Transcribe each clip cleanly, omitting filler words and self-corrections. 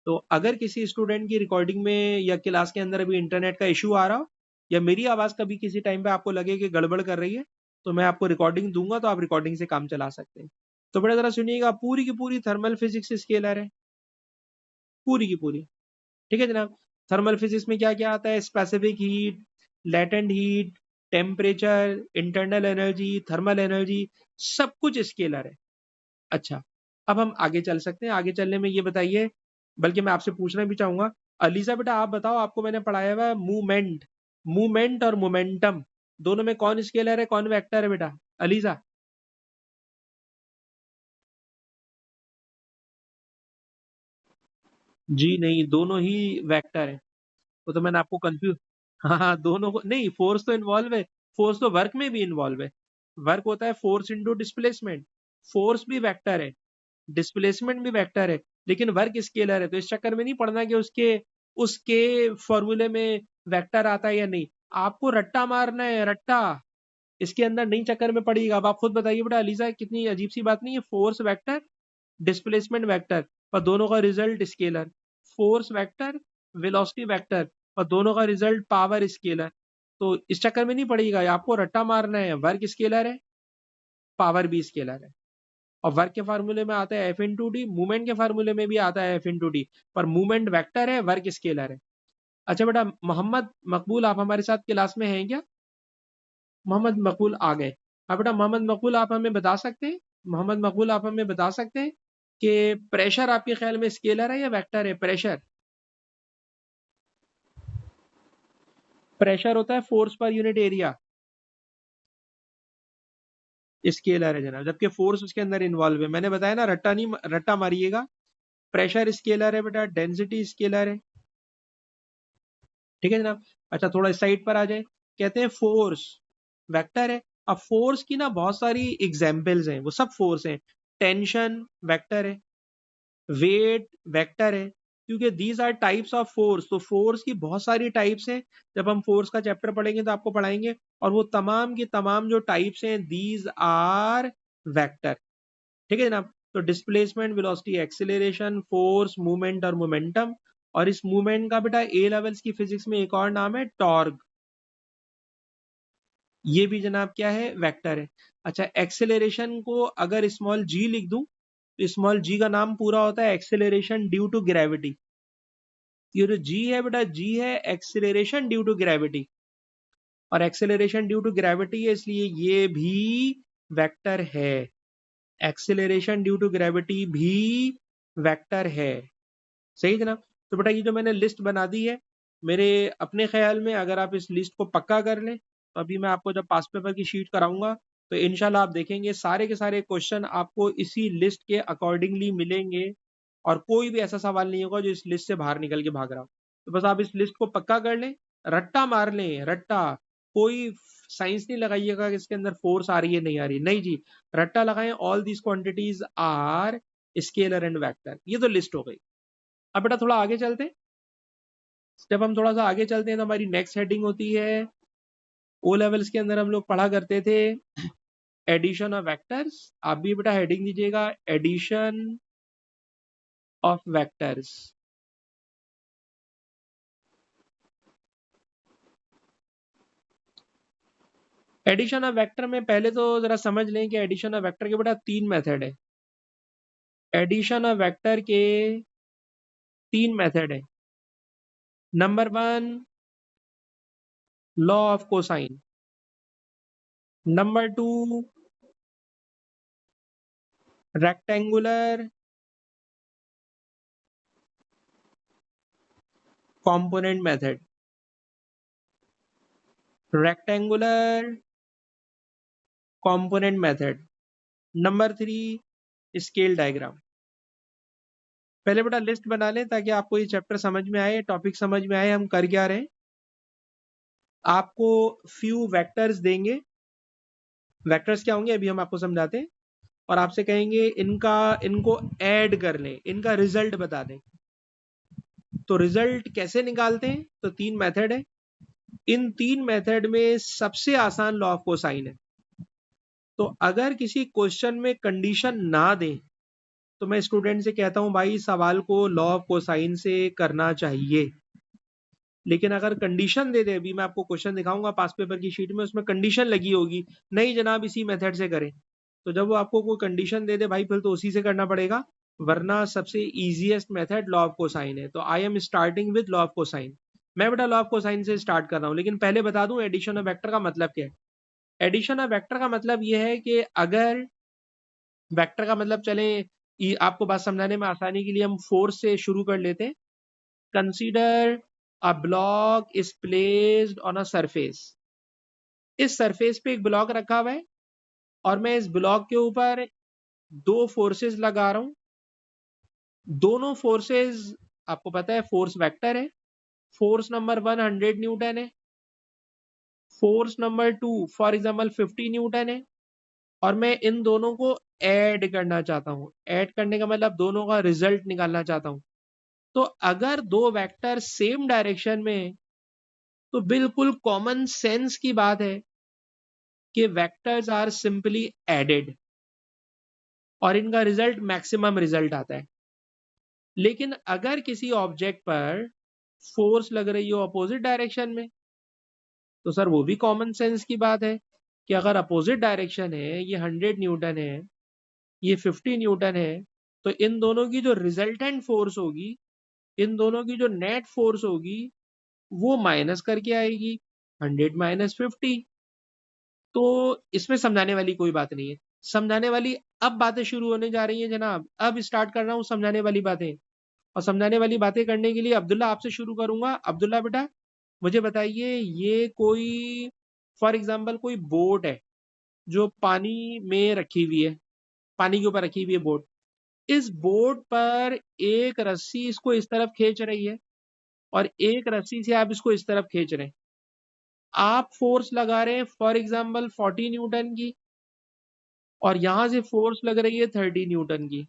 तो अगर किसी स्टूडेंट की रिकॉर्डिंग में या क्लास के अंदर अभी इंटरनेट का इशू आ रहा हो, या मेरी आवाज कभी किसी टाइम पे आपको लगे कि गड़बड़ कर रही है, तो मैं आपको रिकॉर्डिंग दूंगा, तो आप रिकॉर्डिंग से काम चला सकते हैं। तो बड़ा जरा सुनिएगा, पूरी की पूरी थर्मल फिजिक्स स्केलर है, पूरी की पूरी। ठीक है जनाब। थर्मल फिजिक्स में क्या क्या आता है? Specific heat, latent heat, temperature, internal energy, thermal energy, सब कुछ स्केलर है। अच्छा, अब हम आगे चल सकते हैं। आगे चलने में ये बताइए, बल्कि मैं आपसे पूछना भी चाहूंगा, अलीजा बेटा आप बताओ, आपको मैंने पढ़ाया हुआ है मूवमेंट, मूवमेंट और मोमेंटम दोनों में कौन स्केलर है, कौन वेक्टर है बेटा? अलीजा। जी नहीं, दोनों ही वेक्टर है। वो तो मैंने आपको कंफ्यूज, हाँ हाँ, दोनों को नहीं, फोर्स तो इन्वॉल्व है, फोर्स तो वर्क में भी इन्वॉल्व है। वर्क होता है फोर्स इंटू डिस्प्लेसमेंट, फोर्स भी वेक्टर है, डिस्प्लेसमेंट भी वेक्टर है, लेकिन वर्क स्केलर है। तो इस चक्कर में नहीं पढ़ना कि उसके उसके फॉर्मूले में वेक्टर आता है या नहीं, आपको रट्टा मारना है, रट्टा। इसके अंदर नहीं चक्कर में पड़ेगा। अब आप खुद बताइए बेटा अलीजा, कितनी अजीब सी बात नहीं है? फोर्स वेक्टर, डिस्प्लेसमेंट वेक्टर, और दोनों का result scalar. Force vector, velocity vector, और दोनों का रिजल्ट पावर स्केलर। तो इस चक्कर में नहीं पड़ेगा, आपको रट्टा मारना है, वर्क स्केलर है, पावर भी स्केलर है। और वर्क के फार्मूले में आता है एफ इंटू डी, मूवमेंट के फार्मूले में भी आता है एफ इंटू डी, पर मूवमेंट वेक्टर है, वर्क स्केलर है। अच्छा बेटा, मोहम्मद मकबूल आप हमारे साथ क्लास में हैं क्या? मोहम्मद मकबूल आ गए। हाँ बेटा, मोहम्मद मकबूल आप हमें बता सकते हैं, मोहम्मद मकबूल आप हमें बता सकते हैं कि प्रेशर आपके ख्याल में स्केलर है या वेक्टर है? प्रेशर, प्रेशर होता है force per unit area, scalar है जनाब, जबकि फोर्स उसके अंदर इन्वॉल्व है। मैंने बताया ना, रट्टा नहीं, रट्टा मारिएगा। प्रेशर स्केलर है बेटा, डेंसिटी स्केलर है। ठीक है जनाब। अच्छा, थोड़ा इस साइड पर आ जाए। कहते हैं फोर्स वेक्टर है। अब फोर्स की ना बहुत सारी एग्जाम्पल्स हैं, वो सब फोर्स हैं। टेंशन वेक्टर है, वेट वेक्टर है, क्योंकि these are types of force. तो फोर्स की बहुत सारी टाइप्स हैं, जब हम फोर्स का चैप्टर पढ़ेंगे तो आपको पढ़ाएंगे। और वो तमाम की तमाम जो टाइप्स हैं, दीज आर वेक्टर। ठीक है जनाब। तो displacement, velocity, acceleration, force, movement और मोमेंटम। और इस मूवमेंट का बेटा ए लेवल्स की फिजिक्स में एक और नाम है टॉर्क। ये भी जनाब क्या है? वेक्टर है। अच्छा, एक्सेलरेशन को अगर स्मॉल जी लिख दूं, तो स्मॉल जी का नाम पूरा होता है एक्सेलरेशन ड्यू टू ग्रेविटी। ये जो जी है बेटा, जी है एक्सेलरेशन ड्यू टू ग्रेविटी, और एक्सेलरेशन ड्यू टू ग्रेविटी है, इसलिए ये भी वेक्टर है। एक्सेलरेशन ड्यू टू ग्रेविटी भी वेक्टर है। सही जनाब। तो बेटा ये जो मैंने लिस्ट बना दी है, मेरे अपने ख्याल में अगर आप इस लिस्ट को पक्का कर लें, तो अभी मैं आपको जब पास पेपर की शीट कराऊंगा, तो इंशाल्लाह आप देखेंगे सारे के सारे क्वेश्चन आपको इसी लिस्ट के अकॉर्डिंगली मिलेंगे, और कोई भी ऐसा सवाल नहीं होगा जो इस लिस्ट से बाहर निकल के भाग रहा हो। तो बस आप इस लिस्ट को पक्का कर लें, रट्टा मार लें, रट्टा। कोई साइंस नहीं लगाइएगा कि इसके अंदर फोर्स आ रही है नहीं आ रही, नहीं जी, रट्टा लगाएं। All these quantities are scalar and vector. ये तो लिस्ट हो गई। अब बेटा थोड़ा आगे चलते हैं। जब हम थोड़ा सा आगे चलते हैं तो हमारी नेक्स्ट हेडिंग होती है, ओ लेवल्स के अंदर हम लोग पढ़ा करते थे एडिशन ऑफ वेक्टर्स। आप भी बेटा हेडिंग दीजिएगा, addition of vectors. Addition of vector में पहले तो जरा समझ लें कि एडिशन ऑफ वेक्टर के बेटा तीन मेथड है। एडिशन ऑफ वेक्टर के तीन मेथड है। Number one, law of cosine. Number two, rectangular component method. Rectangular component method. Number three, scale diagram. पहले बेटा लिस्ट बना लें ताकि आपको ये चैप्टर समझ में आए, टॉपिक समझ में आए, हम कर क्या रहे हैं। आपको फ्यू वेक्टर्स देंगे। वेक्टर्स क्या होंगे अभी हम आपको समझाते हैं। और आपसे कहेंगे इनका, इनको ऐड कर लें, इनका रिजल्ट बता दें। तो रिजल्ट कैसे निकालते हैं? तो तीन मेथड है। इन तीन मेथड में सबसे आसान लॉ ऑफ कोसाइन है। तो अगर किसी क्वेश्चन में कंडीशन ना दें, तो मैं स्टूडेंट से कहता हूँ भाई सवाल को लॉ ऑफ कोसाइन से करना चाहिए। लेकिन अगर कंडीशन दे दे, अभी मैं आपको क्वेश्चन दिखाऊंगा पास पेपर की शीट में, उसमें कंडीशन लगी होगी नहीं जनाब इसी मेथड से करें, तो जब वो आपको कोई कंडीशन दे दे भाई फिर तो उसी से करना पड़ेगा, वरना सबसे easiest method law of cosine है। तो I am starting with law of cosine. मैं बेटा लॉ ऑफ कोसाइन से स्टार्ट कर रहा हूँ, लेकिन पहले बता दूं एडिशन ऑफ वेक्टर का मतलब क्या है। एडिशन ऑफ वेक्टर का मतलब यह है कि अगर वेक्टर का मतलब चले आपको बात समझाने में आसानी के लिए हम फोर्स से शुरू कर लेते हैं। Consider a block is placed on a surface. इस सरफेस पे एक ब्लॉक रखा हुआ है और मैं इस ब्लॉक के ऊपर दो फोर्सेस लगा रहा हूं। दोनों फोर्सेस आपको पता है फोर्स वेक्टर है। फोर्स नंबर 1 100 न्यूटन है, force number 2 for example 50 Newton है, और मैं इन दोनों को ऐड करना चाहता हूं। ऐड करने का मतलब दोनों का रिजल्ट निकालना चाहता हूं। तो अगर दो वेक्टर सेम डायरेक्शन में है, तो बिल्कुल कॉमन सेंस की बात है कि वेक्टर्स आर सिंपली एडेड और इनका रिजल्ट मैक्सिमम रिजल्ट आता है। लेकिन अगर किसी ऑब्जेक्ट पर फोर्स लग रही हो अपोजिट डायरेक्शन में, तो सर वो भी कॉमन सेंस की बात है कि अगर अपोजिट डायरेक्शन है, ये 100 न्यूटन है, ये 50 न्यूटन है, तो इन दोनों की जो रिजल्टेंट फोर्स होगी, इन दोनों की जो नेट फोर्स होगी, वो माइनस करके आएगी 100 माइनस 50। तो इसमें समझाने वाली कोई बात नहीं है। समझाने वाली अब बातें शुरू होने जा रही हैं जनाब। अब स्टार्ट कर रहा हूँ समझाने वाली बातें। और समझाने वाली बातें करने के लिए अब्दुल्ला आपसे शुरू करूंगा। अब्दुल्ला बेटा मुझे बताइए, ये कोई फॉर एग्जांपल कोई बोट है जो पानी में रखी हुई है, पानी के ऊपर रखी हुई है बोट। इस बोट पर एक रस्सी इसको इस तरफ खींच रही है और एक रस्सी से आप इसको इस तरफ खींच रहे हैं। आप फोर्स लगा रहे हैं फॉर एग्जांपल 40 न्यूटन की, और यहां से फोर्स लग रही है 30 न्यूटन की।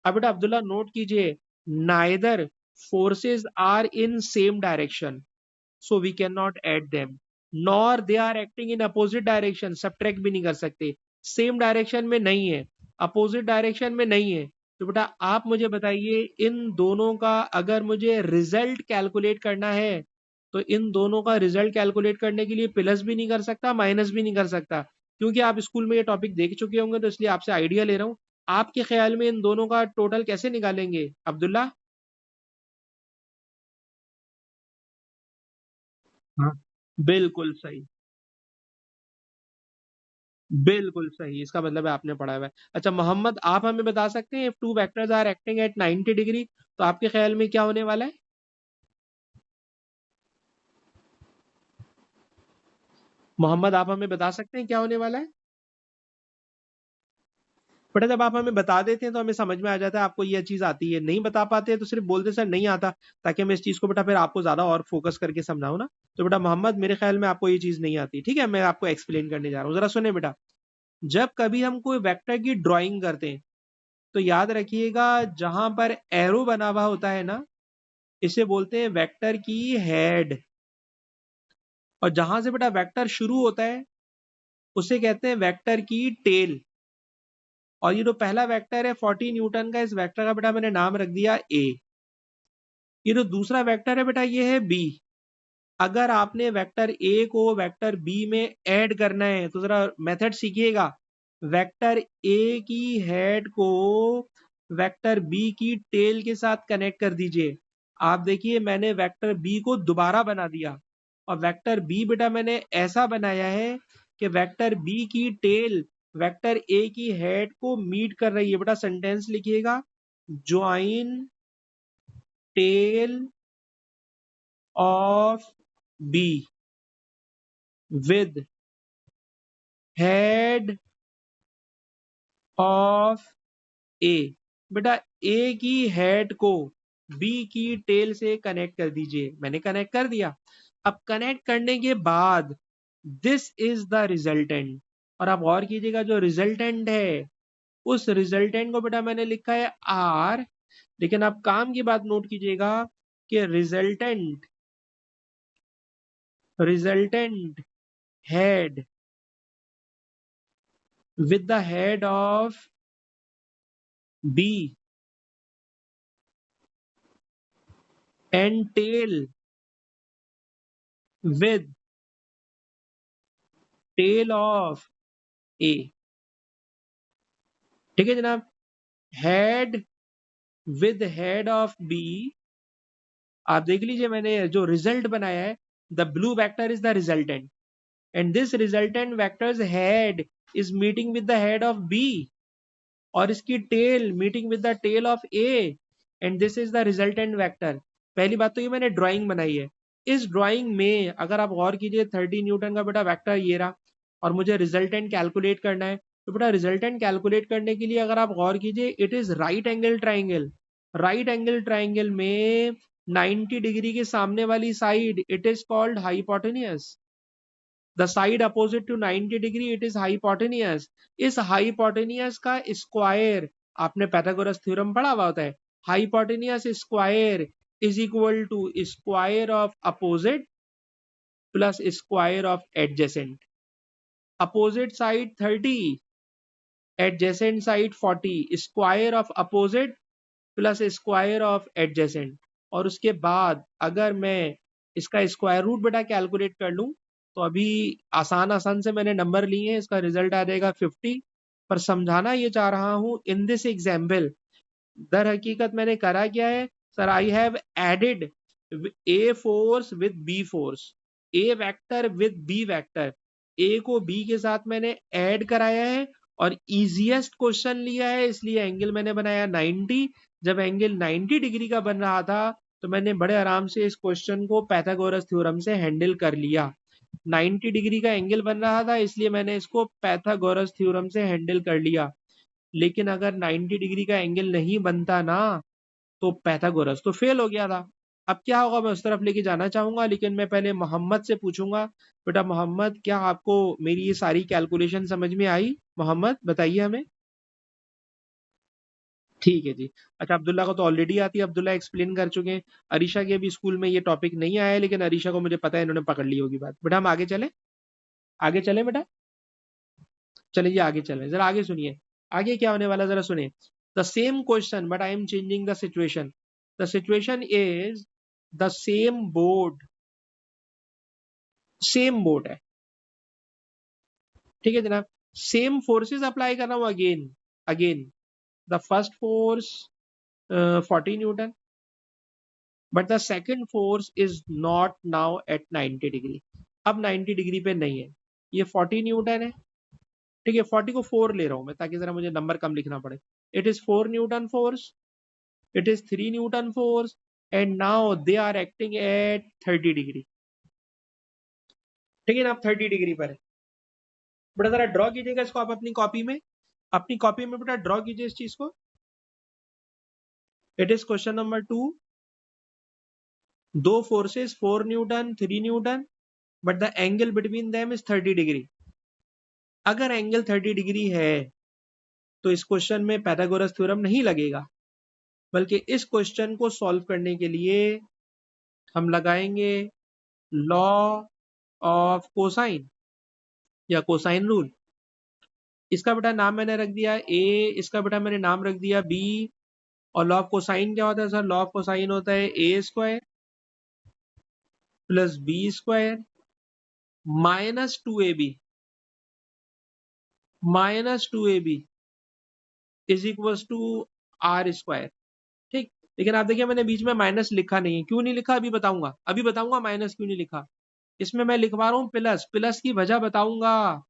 अब बेटा अब्दुल्ला नोट कीजिए, neither forces are in same direction, so we can not add them, nor they are acting in opposite direction, subtract भी नहीं कर सकते। सेम डायरेक्शन में नहीं है, अपोजिट डायरेक्शन में नहीं है। तो बेटा आप मुझे बताइए, इन दोनों का अगर मुझे रिजल्ट कैलकुलेट करना है, तो इन दोनों का रिजल्ट कैलकुलेट करने के लिए प्लस भी नहीं कर सकता, माइनस भी नहीं कर सकता। क्योंकि आप स्कूल में ये टॉपिक देख चुके होंगे, तो इसलिए आपसे आइडिया ले रहा हूं। आपके ख्याल में इन दोनों का टोटल कैसे निकालेंगे अब्दुल्ला? हाँ, बिल्कुल सही, बिल्कुल सही। इसका मतलब है आपने पढ़ा हुआ है। अच्छा मोहम्मद, आप हमें बता सकते हैं if two vectors are acting at 90 degree, तो आपके ख्याल में क्या होने वाला है? मोहम्मद आप हमें बता सकते हैं क्या होने वाला है? बेटा जब आप हमें बता देते हैं तो हमें समझ में आ जाता है आपको ये चीज आती है। नहीं बता पाते हैं तो सिर्फ बोलते सर नहीं आता, ताकि मैं इस चीज को बेटा फिर आपको ज्यादा और फोकस करके समझाऊं ना। तो बेटा मोहम्मद मेरे ख्याल में आपको ये चीज नहीं आती, ठीक है? मैं आपको एक्सप्लेन करने जा रहा हूँ, जरा सुने बेटा। जब कभी हम कोई वेक्टर की ड्राइंग करते हैं, तो याद रखिएगा जहां पर एरो बना हुआ होता है ना, इसे बोलते हैं वेक्टर की हेड। और जहां से बेटा वेक्टर शुरू होता है, उसे कहते हैं वेक्टर की टेल। और ये जो पहला वेक्टर है 40 न्यूटन का, इस वेक्टर का बेटा मैंने नाम रख दिया ए। ये जो दूसरा वेक्टर है बेटा, ये है बी। अगर आपने वेक्टर ए को वेक्टर बी में ऐड करना है, तो जरा मेथड सीखिएगा। वेक्टर ए की हेड को वेक्टर बी की टेल के साथ कनेक्ट कर दीजिए। आप देखिए मैंने वेक्टर बी को दोबारा बना दिया, और वेक्टर बी बेटा मैंने ऐसा बनाया है कि वेक्टर बी की टेल वेक्टर ए की हेड को मीट कर रही है। बेटा सेंटेंस लिखिएगा, join tail of B with head of A. बेटा ए की हेड को बी की टेल से कनेक्ट कर दीजिए। मैंने कनेक्ट कर दिया। अब कनेक्ट करने के बाद दिस इज द रिजल्टेंट। और आप गौर कीजिएगा, जो रिजल्टेंट है उस रिजल्टेंट को बेटा मैंने लिखा है आर। लेकिन आप काम की बात नोट कीजिएगा कि resultant resultant head with the head of B and tail with tail of A। ठीक है जनाब, head with head of B। आप देख लीजिए मैंने जो रिजल्ट बनाया है, the blue vector is the resultant and this resultant vector's head is meeting with the head of B और इसकी tail meeting with the tail of A and this is the resultant vector. पहली बात तो ये मैंने drawing बनाई है। इस ड्राइंग में अगर आप गौर कीजिए 30 न्यूटन का बेटा वेक्टर ये रहा और मुझे रिजल्टेंट कैलकुलेट करना है, तो बेटा रिजल्टेंट कैलकुलेट करने के लिए अगर आप गौर कीजिए it is right angle triangle. Right angle triangle में 90 डिग्री के सामने वाली side it is called hypotenuse. The side opposite to 90 degree it is hypotenuse. इस हाइपोटेनियस का स्क्वायर, आपने पाइथागोरस थ्योरम पढ़ा हुआ होता है, hypotenuse square is equal to square of opposite plus square of adjacent. Opposite side 30, adjacent side 40, square of opposite plus square of adjacent. और उसके बाद अगर मैं इसका स्क्वायर रूट बेटा कैलकुलेट कर लूं तो अभी आसान आसान से मैंने नंबर लिए हैं, इसका रिजल्ट आ जाएगा 50। पर समझाना ये चाह रहा हूं इन दिस एग्जाम्पल, दर हकीकत मैंने करा क्या है sir, I have added a force with B force, a vector with B vector. A को बी के साथ मैंने ऐड कराया है और इजीएस्ट क्वेश्चन लिया है, इसलिए एंगल मैंने बनाया 90। जब एंगल 90 डिग्री का बन रहा था तो मैंने बड़े आराम से इस क्वेश्चन को पाइथागोरस थ्योरम से हैंडल कर लिया। 90 डिग्री का एंगल बन रहा था इसलिए मैंने इसको पाइथागोरस थ्योरम से हैंडल कर लिया। लेकिन अगर 90 डिग्री का एंगल नहीं बनता ना तो पाइथागोरस तो फेल हो गया था। अब क्या होगा मैं उस तरफ लेके जाना चाहूंगा, लेकिन मैं पहले मोहम्मद से पूछूंगा। बेटा मोहम्मद, क्या आपको मेरी ये सारी कैलकुलेशन समझ में आई? मोहम्मद बताइए हमें। ठीक है जी। अच्छा, अब्दुल्ला को तो ऑलरेडी आती है, अब्दुल्ला एक्सप्लेन कर चुके हैं। अरीशा के भी स्कूल में ये टॉपिक नहीं आया है, लेकिन अरीशा को मुझे पता है इन्होंने पकड़ ली होगी बात। बेटा हम आगे चले, आगे चले बेटा, चलिए आगे चले, जरा आगे सुनिए। आगे क्या होने वाला जरा सुनिए। The same question but I am changing the situation. The situation is the same board, same board है, ठीक है जनाब। सेम फोर्सेस अप्लाई कर रहा हूं again. Again the first force 40 Newton, but the second force is not now at 90 degree. अब 90 degree पे नहीं है, ये 40 न्यूटन है, ठीक है। 40 को 4 ले रहा हूं मैं ताकि जरा मुझे नंबर कम लिखना पड़े। It is 4 newton force, it is 3 newton force and now they are acting at 30 degree, ठीक है ना। आप 30 डिग्री पर है बेटा, जरा ड्रॉ कीजिएगा इसको आप अपनी कॉपी में, अपनी कॉपी में बेटा ड्रॉ कीजिए इस चीज को। It is question number 2। दो forces 4 Newton 3 Newton, but the angle between them is 30 degree. अगर एंगल 30 डिग्री है तो इस क्वेश्चन में पाइथागोरस थ्योरम नहीं लगेगा, बल्कि इस क्वेश्चन को सॉल्व करने के लिए हम लगाएंगे लॉ ऑफ कोसाइन या कोसाइन रूल। इसका बेटा नाम मैंने रख दिया ए, इसका बेटा मैंने नाम रख दिया बी। और लॉ ऑफ कोसाइन क्या होता है सर? लॉ ऑफ कोसाइन होता है A square plus B square -2ab, -2ab is equal to are square, ठीक। लेकिन आप देखिए मैंने बीच में माइनस लिखा नहीं है, क्यों नहीं लिखा अभी बताऊंगा, अभी बताऊंगा माइनस क्यों नहीं लिखा। इसमें मैं लिखवा रहा हूँ प्लस, प्लस की वजह बताऊंगा,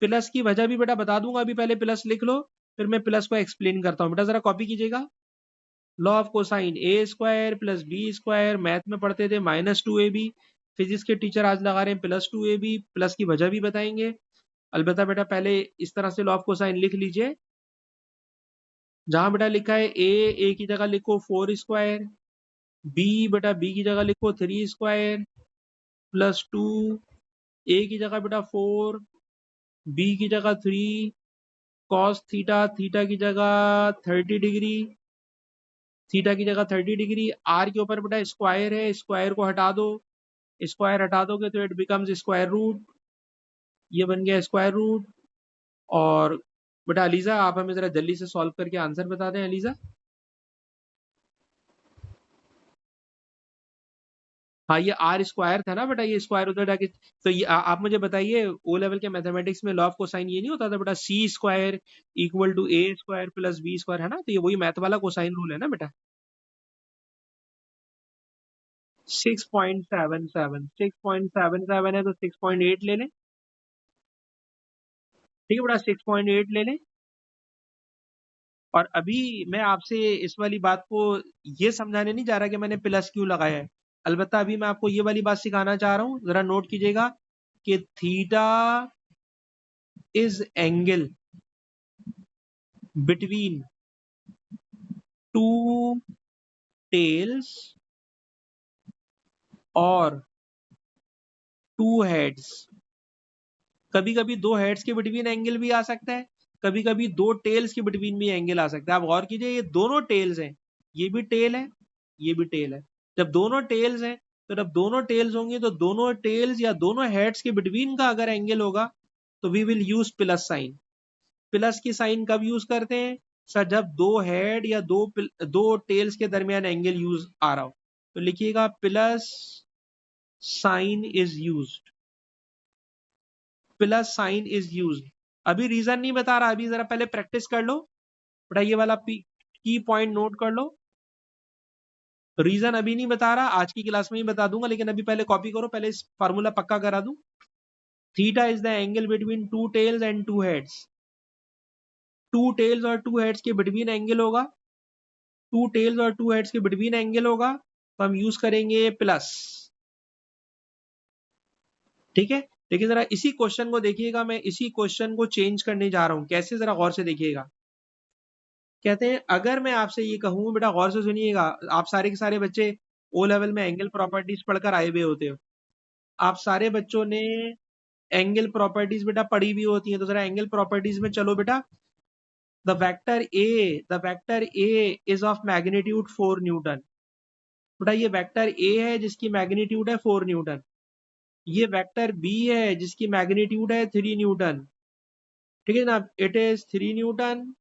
प्लस की वजह भी बेटा बता दूंगा। अभी पहले प्लस लिख लो, फिर मैं प्लस को एक्सप्लेन करता हूँ। बेटा जरा कॉपी कीजिएगा, law of cosine a square plus B square, math में पढ़ते थे -2ab, फिजिक्स के टीचर आज लगा रहे हैं +2ab, प्लस की वजह भी बताएंगे। अलबत्ता बेटा पहले इस तरह से लॉ ऑफ कोसाइन लिख लीजिए, जहां बेटा लिखा है ए की जगह लिखो 4 स्क्वायर, बी बेटा बी की जगह लिखो 3 स्क्वायर +2, ए की जगह बेटा 4, बी की जगह 3, कॉस थीटा, थीटा की जगह 30 डिग्री, थीटा की जगह 30 डिग्री, आर के ऊपर बेटा स्क्वायर है, स्क्वायर को हटा दो, स्क्वायर हटा दोगे तो इट बिकम्स स्क्वायर रूट, ये बन गया स्क्वायर रूट। और बेटा अलीजा आप हमें जरा जल्दी से सॉल्व करके आंसर बता दें अलीजा। हाँ ये आर स्क्वायर था ना बेटा, ये स्क्वायर उधर जाके, तो ये आप मुझे बताइए ओ लेवल के मैथमेटिक्स में लॉ ऑफ कोसाइन ये नहीं होता था बेटा, C square equal to A square plus B square, है ना, तो ये वही मैथ वाला कोसाइन रूल है ना बेटा। 6.77 है तो 6.8 ले लें, ठीक है बेटा 6.8 ले लें। और अभी मैं आपसे इस वाली बात को ये समझाने नहीं जा रहा कि मैंने प्लस क्यों लगाया है, अलबत्ता अभी मैं आपको ये वाली बात सिखाना चाह रहा हूं, जरा नोट कीजिएगा कि theta is angle between two tails और टू हेड्स। कभी कभी दो हेड्स के बिटवीन एंगल भी आ सकता है, कभी कभी दो टेल्स के बिटवीन भी एंगल आ सकता है। आप गौर कीजिए ये दोनों टेल्स हैं, ये भी टेल है, ये भी टेल है। जब दोनों टेल्स हैं तो जब दोनों टेल्स होंगे तो दोनों टेल्स या दोनों हेड्स के बिटवीन का अगर एंगल होगा तो we will use plus sine. Plus की साइन कब यूज करते हैं सर, जब दो हेड या दो टेल्स के दरमियान एंगल यूज आ रहा हो, तो लिखिएगा plus sign is used, plus sign is used. अभी रीजन नहीं बता रहा, अभी जरा पहले प्रैक्टिस कर लो बेटा, ये वाला की पॉइंट नोट कर लो। रीजन अभी नहीं बता रहा, आज की क्लास में ही बता दूंगा, लेकिन अभी पहले कॉपी करो, पहले इस फार्मूला पक्का करा दूं। Theta is the angle between two tails and two heads. Two tails और टू हेड्स के बिटवीन एंगल होगा, टू टेल्स और टू हेड्स के बिटवीन एंगल होगा तो हम यूज करेंगे प्लस, ठीक है। लेकिन जरा इसी क्वेश्चन को देखिएगा, मैं इसी क्वेश्चन को चेंज करने जा रहा हूं, कैसे जरा गौर से देखिएगा। कहते हैं अगर मैं आपसे ये कहूं, बेटा गौर से सुनिएगा, आप सारे के सारे बच्चे ओ लेवल में एंगल प्रॉपर्टीज पढ़कर आए हुए होते हो, आप सारे बच्चों ने एंगल प्रॉपर्टीज बेटा पढ़ी भी होती है, तो जरा एंगल प्रॉपर्टीज में चलो बेटा। The vector A is of magnitude 4 Newton. बेटा ये वेक्टर ए है जिसकी मैग्नीट्यूड है 4 न्यूटन, ये वेक्टर बी है जिसकी मैग्नीट्यूड है 3 न्यूटन, ठीक है ना। It is 3 Newton,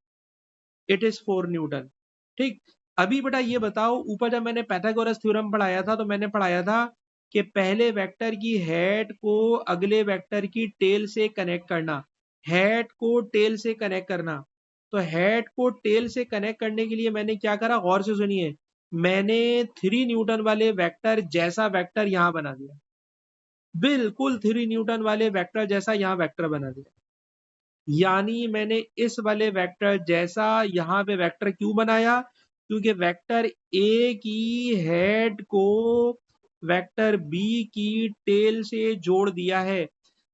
it is 4 Newton, ठीक। अभी बेटा ये बताओ, ऊपर जब मैंने पाइथागोरस थ्योरम पढ़ाया था तो मैंने पढ़ाया था कि पहले वेक्टर की हेड को अगले वेक्टर की टेल से कनेक्ट करना, हेड को टेल से कनेक्ट करना। तो हेड को टेल से कनेक्ट करने के लिए मैंने क्या करा, गौर से सुनिए, मैंने 3 न्यूटन वाले वेक्टर जैसा वेक्टर यहां बना दिया, बिल्कुल 3 न्यूटन वाले वेक्टर जैसा यहां वेक्टर बना दिया। यानी मैंने इस वाले वेक्टर जैसा यहां पे वेक्टर क्यों बनाया, क्योंकि वेक्टर ए की हेड को वेक्टर बी की टेल से जोड़ दिया है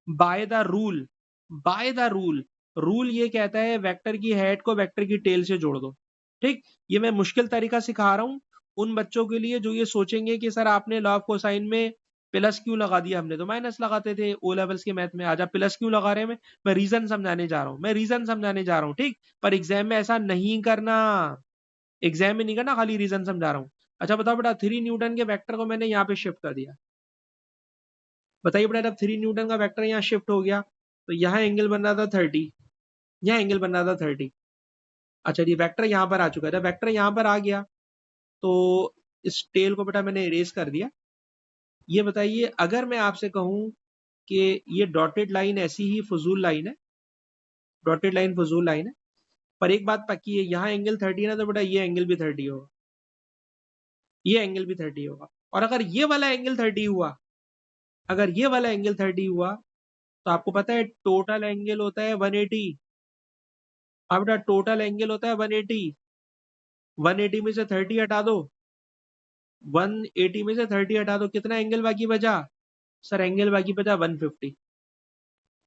by the rule, by the rule. Rule ये कहता है वेक्टर की हेड को वेक्टर की टेल से जोड़ दो, ठीक। ये मैं मुश्किल तरीका सिखा रहा हूं उन बच्चों के लिए जो ये सोचेंगे कि सर आपने लॉ ऑफ कोसाइन में प्लस क्यों लगा दिया, हमने तो माइनस लगाते थे ओ लेवल्स के मैथ में, आज आप प्लस क्यों लगा रहे हैं। मैं रीजन समझाने जा रहा हूं, मैं रीजन समझाने जा रहा हूं, ठीक। पर एग्जाम में ऐसा नहीं करना, एग्जाम में नहीं करना, खाली रीजन समझा रहा हूं। अच्छा बताओ बेटा, 3 न्यूटन के वेक्टर को मैंने यहाँ पे शिफ्ट कर दिया, बताइए बेटा जब 3 न्यूटन का वेक्टर यहाँ शिफ्ट हो गया तो यहाँ एंगल बन रहा था 30, यहाँ एंगल बन रहा था 30। अच्छा ये वेक्टर यहाँ पर आ चुका है, जब वेक्टर यहाँ पर आ गया तो इस टेल को बेटा मैंने इरेज कर दिया। ये बताइए अगर मैं आपसे कहूं कि ये डॉटेड लाइन ऐसी ही फजूल लाइन है, डॉटेड लाइन फजूल लाइन है, पर एक बात पक्की है, यहाँ एंगल 30 है ना, तो बेटा ये एंगल भी 30 होगा, ये एंगल भी 30 होगा। और अगर ये वाला एंगल 30 हुआ, अगर ये वाला एंगल 30 हुआ तो आपको पता है टोटल एंगल होता है 180। अब बेटा टोटल एंगल होता है 180, 180 में से 30 हटा दो, 180 में से 30 हटा दो, कितना एंगल बाकी बचा सर, एंगल बाकी बचा 150।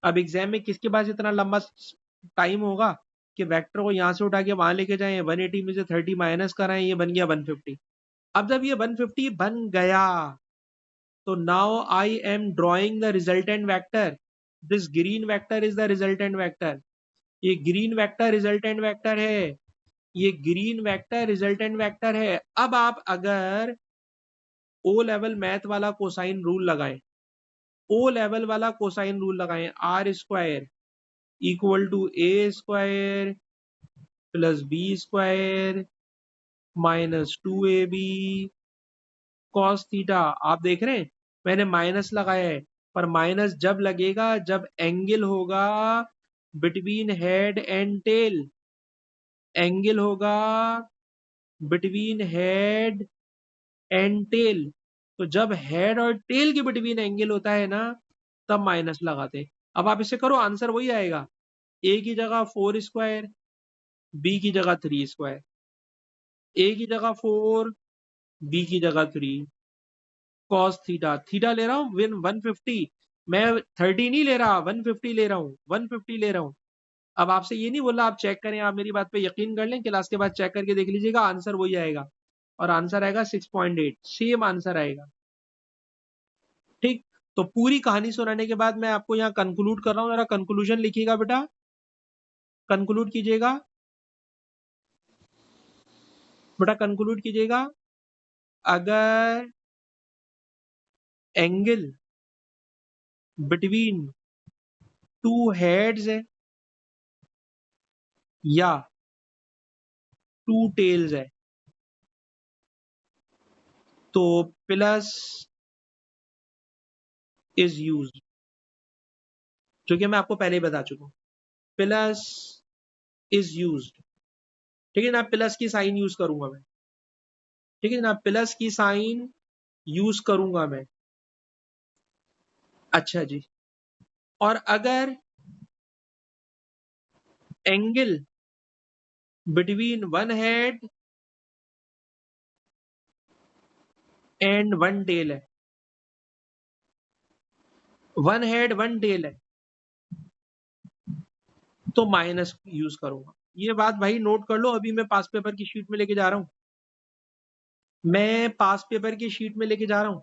अब एग्जाम में किसके पास इतना लंबा टाइम होगा कि वेक्टर को यहां से उठा के वहां लेके जाएं, 180 में से 30 माइनस कराएं, ये बन गया 150। अब जब ये 150 बन गया तो now I am drawing the resultant vector, this green vector is the resultant vector, ये ग्रीन वेक्टर रिजल्टेंट वेक्टर है, ये ग्रीन वेक्टर रिजल्टेंट वेक्टर है। अब आप अगर ओ लेवल मैथ वाला कोसाइन रूल लगाएं, ओ लेवल वाला कोसाइन रूल लगाएं, r square equal to A square plus B square minus 2ab cos theta. आप देख रहे हैं मैंने माइनस लगाया है, पर माइनस जब लगेगा जब एंगल होगा between head and tail, angle होगा बिटवीन हेड एंड टेल। तो जब हेड और टेल के बिटवीन एंगल होता है ना, तब माइनस लगाते हैं। अब आप इसे करो, आंसर वही आएगा, ए की जगह 4 स्क्वायर, बी की जगह 3 स्क्वायर, ए की जगह 4, बी की जगह 3 कॉस थीटा। थीटा ले रहा हूँ 150, मैं 30 नहीं ले रहा, 150 ले रहा हूँ, 150 ले रहा हूँ। अब आपसे ये नहीं बोला आप चेक करें, आप मेरी बात पे यकीन कर लें, क्लास के बाद चेक करके देख लीजिएगा, आंसर वही आएगा और आंसर आएगा 6.8, सेम आंसर आएगा। ठीक, तो पूरी कहानी सुनाने के बाद मैं आपको यहाँ कंक्लूड कर रहा हूँ, जरा कंक्लूजन लिखिएगा बेटा, कंक्लूड कीजिएगा बेटा, कंक्लूड कीजिएगा। अगर एंगल बिटवीन टू हेड्स है या टू टेल्स है तो प्लस इज यूज, जो कि मैं आपको पहले ही बता चुका हूं, प्लस इज यूज। ठीक है ना, प्लस की साइन यूज करूंगा मैं, ठीक है ना, प्लस की साइन यूज करूंगा मैं। अच्छा जी, और अगर angle between one head and one tail है, वन हेड वन टेल है, तो माइनस यूज करूंगा। ये बात भाई नोट कर लो, अभी मैं पास पेपर की शीट में लेके जा रहा हूं, मैं पास पेपर की शीट में लेके जा रहा हूं।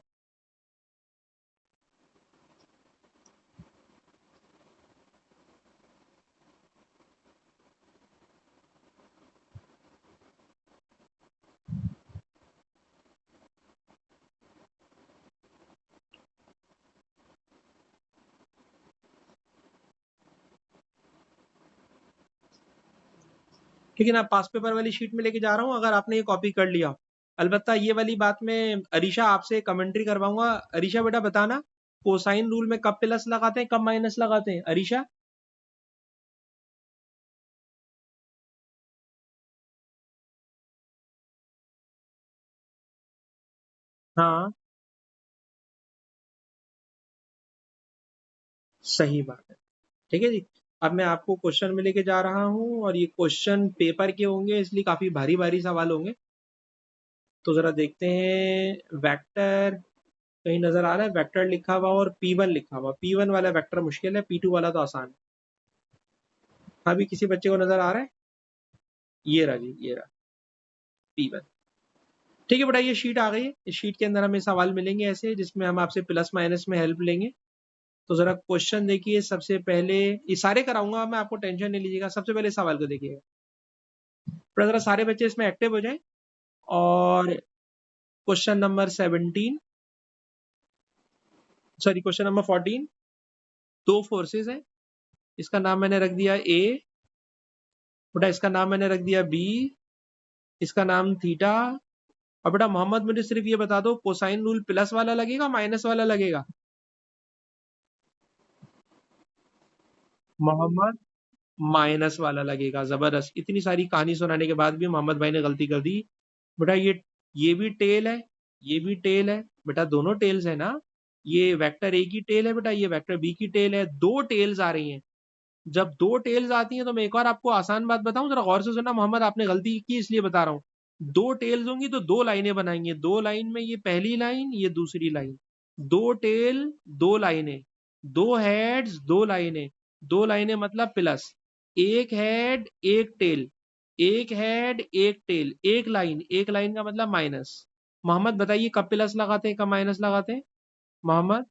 ठीक है ना, पास पेपर वाली शीट में लेके जा रहा हूँ, अगर आपने ये कॉपी कर लिया। अलबत्ता ये वाली बात मैं अरीशा आपसे कमेंट्री करवाऊंगा। अरीशा बेटा बताना, कोसाइन रूल में कब प्लस लगाते हैं कब माइनस लगाते हैं, अरीशा? हाँ, सही बात है। ठीक है जी, अब मैं आपको क्वेश्चन में लेके जा रहा हूँ और ये क्वेश्चन पेपर के होंगे, इसलिए काफी भारी भारी सवाल होंगे। तो जरा देखते हैं, वेक्टर कहीं नजर आ रहा है, वेक्टर लिखा हुआ और P1 लिखा हुआ, P1 वाला वेक्टर मुश्किल है, P2 वाला तो आसान है। अभी किसी बच्चे को नजर आ रहा है? ये रहा जी, ये रहा P1। ठीक है बेटा, ये शीट आ गई है, इस शीट के अंदर हमें सवाल मिलेंगे ऐसे, जिसमें हम आपसे प्लस माइनस में हेल्प लेंगे। तो जरा क्वेश्चन देखिए, सबसे पहले ये सारे कराऊंगा मैं, आपको टेंशन नहीं लीजिएगा। सबसे पहले सवाल को देखिएगा, पर जरा सारे बच्चे इसमें एक्टिव हो जाएं। और question number 17, sorry question number 14, दो फोर्सेस है, इसका नाम मैंने रख दिया ए, बेटा इसका नाम मैंने रख दिया बी, इसका नाम थीटा। और बेटा मोहम्मद मुझे सिर्फ ये बता दो, कोसाइन रूल प्लस वाला लगेगा माइनस वाला लगेगा? मोहम्मद माइनस वाला लगेगा। जबरदस्त, इतनी सारी कहानी सुनाने के बाद भी मोहम्मद भाई ने गलती कर दी। बेटा ये भी टेल है, ये भी टेल है, बेटा दोनों टेल्स है ना। ये वेक्टर ए की टेल है बेटा, ये वेक्टर बी की टेल है, दो टेल्स आ रही हैं। जब दो टेल्स आती हैं तो मैं एक और आपको आसान बात बताऊं, जरा गौर से सुनना मोहम्मद, आपने गलती की इसलिए बता रहा हूं। दो टेल्स होंगी तो दो लाइनें बनाएंगे, दो लाइन में ये पहली लाइन ये दूसरी लाइन, दो टेल दो लाइनें, दो हेड्स दो लाइनें, दो लाइनें मतलब प्लस, एक हेड एक टेल, एक हेड एक टेल, एक लाइन का मतलब माइनस। मोहम्मद बताइए कब प्लस लगाते हैं कब माइनस लगाते हैं, मोहम्मद?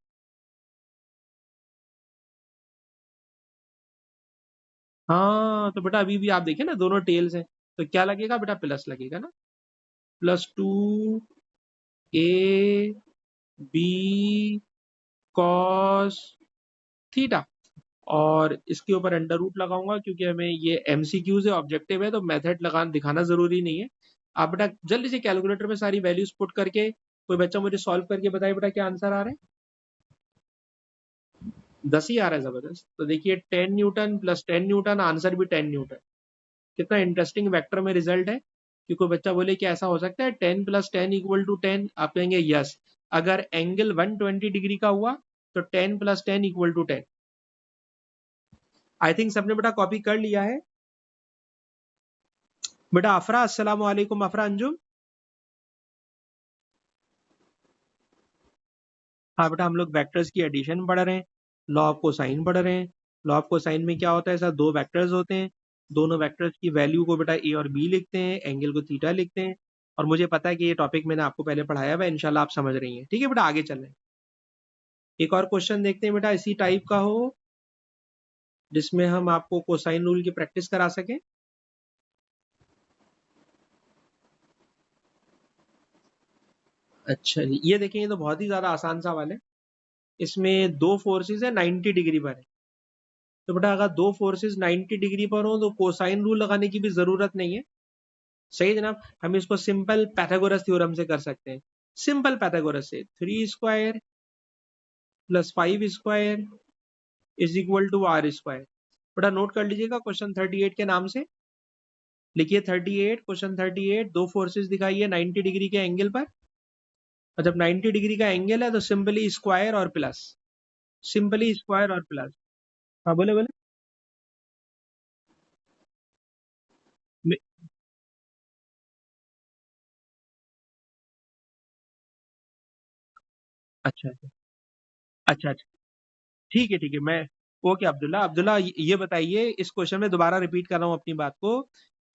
हाँ तो बेटा अभी भी आप देखिए ना, दोनों टेल्स हैं, तो क्या लगेगा बेटा, प्लस लगेगा ना। +2 AB कॉस थीटा। और इसके ऊपर अंडर रूट लगाऊंगा क्योंकि हमें ये एमसीक्यूज है, ऑब्जेक्टिव है, तो मेथड लगाना दिखाना जरूरी नहीं है। आप बेटा जल्दी से कैलकुलेटर में सारी वैल्यूज पुट करके कोई बच्चा मुझे सॉल्व करके बताए बेटा क्या आंसर आ रहा है। 10 ही आ रहा है, जबरदस्त। तो देखिए 10 न्यूटन प्लस 10 न्यूटन, आंसर भी 10 न्यूटन। कितना इंटरेस्टिंग वेक्टर में रिजल्ट है कि कोई बच्चा बोले कि ऐसा हो सकता है 10 प्लस 10 इक्वल टू 10, आप कहेंगे यस। अगर एंगल 120 डिग्री का हुआ तो 10 plus 10 equal to 10। I think सबने बेटा कॉपी कर लिया है। बेटा अफरा, अस्सलाम वालेकुम अफरा अंजुम। हाँ बेटा, हम लोग वेक्टर्स की एडिशन पढ़ रहे हैं, लॉ ऑफ कोसाइन पढ़ रहे हैं। लॉ ऑफ कोसाइन में क्या होता है, सर दो वेक्टर्स होते हैं, दोनों वेक्टर्स की वैल्यू को बेटा ए और बी लिखते हैं, एंगल को थीटा लिखते हैं। और मुझे पता है कि ये टॉपिक मैंने आपको पहले पढ़ाया हुआ है, इंशाल्लाह आप समझ रही हैं। ठीक है बेटा, आगे चल रहे हैं। एक और क्वेश्चन देखते हैं बेटा, इसी टाइप का हो जिसमें हम आपको कोसाइन रूल की प्रैक्टिस करा सकें। अच्छा जी, ये देखिए, ये तो बहुत ही ज्यादा आसान सवाल है। इसमें दो फोर्सेस है 90 डिग्री पर है। तो बेटा अगर दो फोर्सेस 90 डिग्री पर हो तो कोसाइन रूल लगाने की भी जरूरत नहीं है। सही जनाब, हम इसको सिंपल पैथागोरस थ्योरम से कर सकते हैं। सिंपल पैथागोरस से 3 square plus 5 square is equal to are square. बेटा नोट कर लीजिएगा क्वेश्चन 38 के नाम से। लिखिए 38, क्वेश्चन 38, दो फोर्सेस दिखाइए 90 डिग्री के एंगल पर। और जब 90 डिग्री का एंगल है तो सिंपली स्क्वायर और प्लस, सिंपली स्क्वायर और प्लस। हाँ बोले बोले। मे- अच्छा अच्छा अच्छा अच्छा, ठीक है मैं। ओके अब्दुल्ला, अब्दुल्ला ये बताइए, इस क्वेश्चन में दोबारा रिपीट कर रहा हूँ अपनी बात को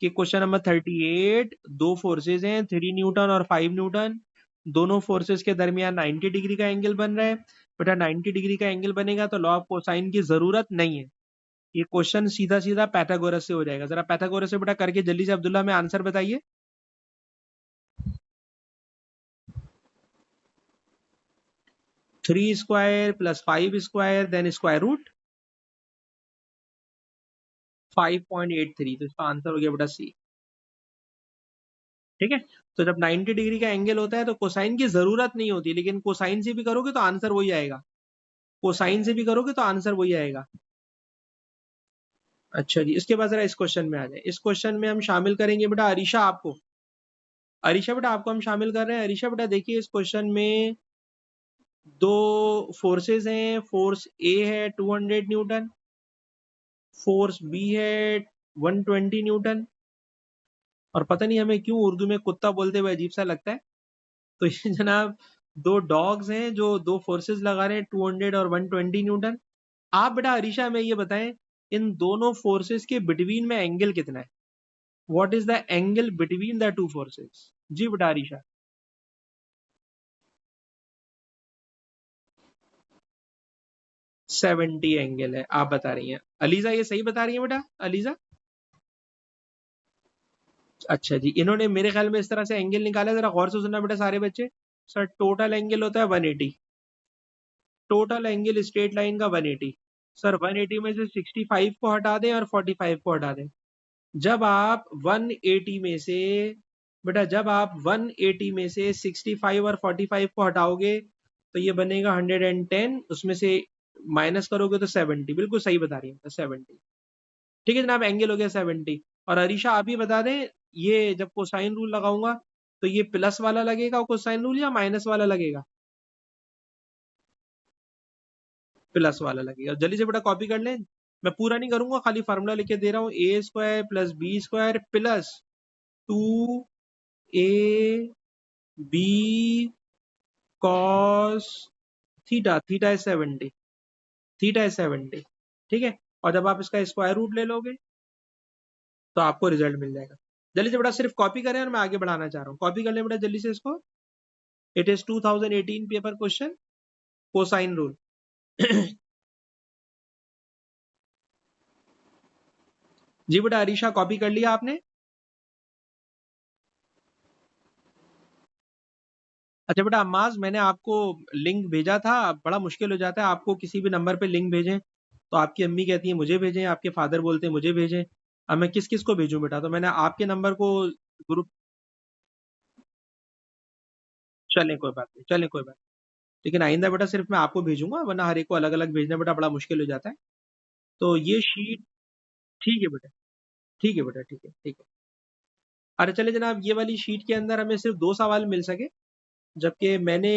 कि क्वेश्चन नंबर 38, दो फोर्सेज हैं 3 न्यूटन और 5 न्यूटन, दोनों फोर्सेज के दरमियान 90 डिग्री का एंगल बन रहा है। बेटा 90 डिग्री का एंगल बनेगा तो लॉ ऑफ कोसाइन की जरूरत नहीं है। ये क्वेश्चन सीधा सीधा पैथागोरस से हो जाएगा। जरा पैथागोरस से बेटा करके जल्दी से अब्दुल्ला में आंसर बताइए। 3 square plus 5 square then square root 5.83, तो इसका आंसर हो गया बेटा सी। ठीक है। तो जब 90 डिग्री का एंगल होता है तो कोसाइन की जरूरत नहीं होती, लेकिन कोसाइन से भी करोगे तो आंसर वही आएगा। कोसाइन से भी करोगे तो आंसर वही आएगा। अच्छा जी, इसके बाद जरा इस क्वेश्चन में आ जाए। इस क्वेश्चन में हम शामिल करेंगे बेटा अरीशा आपको। अरीशा बेटा आपको हम शामिल कर रहे हैं। अरीशा बेटा देखिए, इस क्वेश्चन में दो फोर्सेस हैं। फोर्स ए है 200 न्यूटन, फोर्स बी है 120 न्यूटन। और पता नहीं हमें क्यों उर्दू में कुत्ता बोलते हुए अजीब सा लगता है। तो ये जनाब दो डॉग्स हैं जो दो फोर्सेस लगा रहे हैं 200 और 120 न्यूटन। आप बेटा अरीशा में ये बताएं, इन दोनों फोर्सेस के बिटवीन में एंगल कितना है। What is the angle between the two forces. जी बेटा अरीशा। 70 एंगल है आप बता रही हैं। अलीजा ये सही बता रही है बेटा, अलीजा। अच्छा जी, इन्होंने मेरे ख्याल में इस तरह से एंगल निकाला, जरा गौर से सुनना बेटा सारे बच्चे। सर टोटल एंगल होता है 180, टोटल एंगल स्ट्रेट लाइन का 180। सर 180 में से 65 को हटा दें और 45 को हटा दें। जब आप 180 में से, बेटा जब आप 180 में से 65 और 45 को हटाओगे तो ये बनेगा 110, उसमें से माइनस करोगे तो 70। बिल्कुल सही बता रही है 70। ठीक है जनाब, एंगल हो गया 70। और अरीशा आप ही बता दें, ये जब कोसाइन रूल लगाऊंगा तो ये प्लस वाला लगेगा कोसाइन रूल या माइनस वाला लगेगा। प्लस वाला लगेगा। जल्दी से बेटा कॉपी कर लें, मैं पूरा नहीं करूंगा, खाली फार्मूला लिख दे रहा हूँ। ए स्क्वायर प्लस बी स्क्वायर प्लस 2 A B cos theta, theta है 70, थीटा है 70। ठीक है। और जब आप इसका स्क्वायर रूट ले लोगे तो आपको रिजल्ट मिल जाएगा। जल्दी से बेटा सिर्फ कॉपी करें और मैं आगे बढ़ाना चाह रहा हूँ। कॉपी कर लें बेटा जल्दी से इसको। It is 2018 paper question, cosine rule. जी बेटा अरीशा कॉपी कर लिया आपने। अच्छा बेटा अम्माज, मैंने आपको लिंक भेजा था, बड़ा मुश्किल हो जाता है आपको किसी भी नंबर पे लिंक भेजें तो आपकी अम्मी कहती है मुझे भेजें, आपके फादर बोलते हैं मुझे भेजें। अब मैं किस किस को भेजूं बेटा? तो मैंने आपके नंबर को ग्रुप, चलें कोई बात नहीं, चलें कोई बात नहीं। लेकिन आइंदा बेटा सिर्फ मैं आपको भेजूंगा, वरना हर एक को अलग अलग भेजना बेटा बड़ा मुश्किल हो जाता है। तो ये शीट, ठीक है बेटा, ठीक है बेटा, ठीक है, ठीक है। अरे चले जनाब, ये वाली शीट के अंदर हमें सिर्फ 2 सवाल मिल सके, जबकि मैंने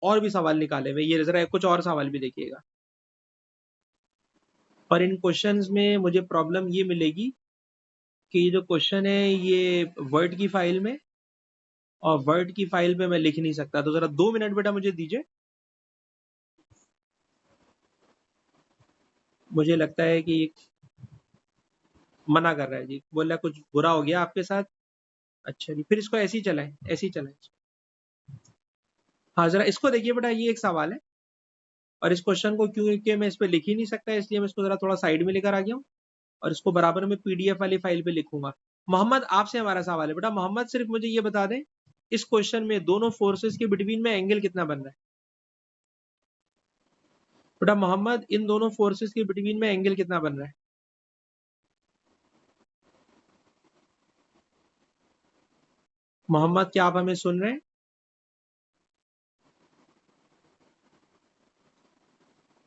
और भी सवाल निकाले हुए। ये जरा कुछ और सवाल भी देखिएगा। और इन क्वेश्चंस में मुझे प्रॉब्लम ये मिलेगी कि ये जो क्वेश्चन है ये वर्ड की फाइल में, और वर्ड की फाइल पे मैं लिख नहीं सकता। तो जरा 2 मिनट बेटा मुझे दीजिए। मुझे लगता है कि मना कर रहा है जी, बोल रहा है कुछ बुरा हो गया आपके साथ। अच्छा जी, फिर इसको ऐसे ही चलाएं, ऐसे ही चलाएं। हाँ जरा इसको देखिए बेटा, ये एक सवाल है, और इस क्वेश्चन को क्योंकि मैं इस पे लिख ही नहीं सकता, इसलिए मैं इसको जरा थोड़ा साइड में लेकर आ गया हूँ, और इसको बराबर में पीडीएफ वाली फाइल पे लिखूंगा। मोहम्मद, आपसे हमारा सवाल है बेटा। मोहम्मद सिर्फ मुझे ये बता दें, इस क्वेश्चन में दोनों फोर्सेस के बिटवीन में एंगल कितना बन रहा है? बेटा मोहम्मद, इन दोनों फोर्सेस के बिटवीन में एंगल कितना बन रहा है? मोहम्मद, क्या आप हमें सुन रहे हैं?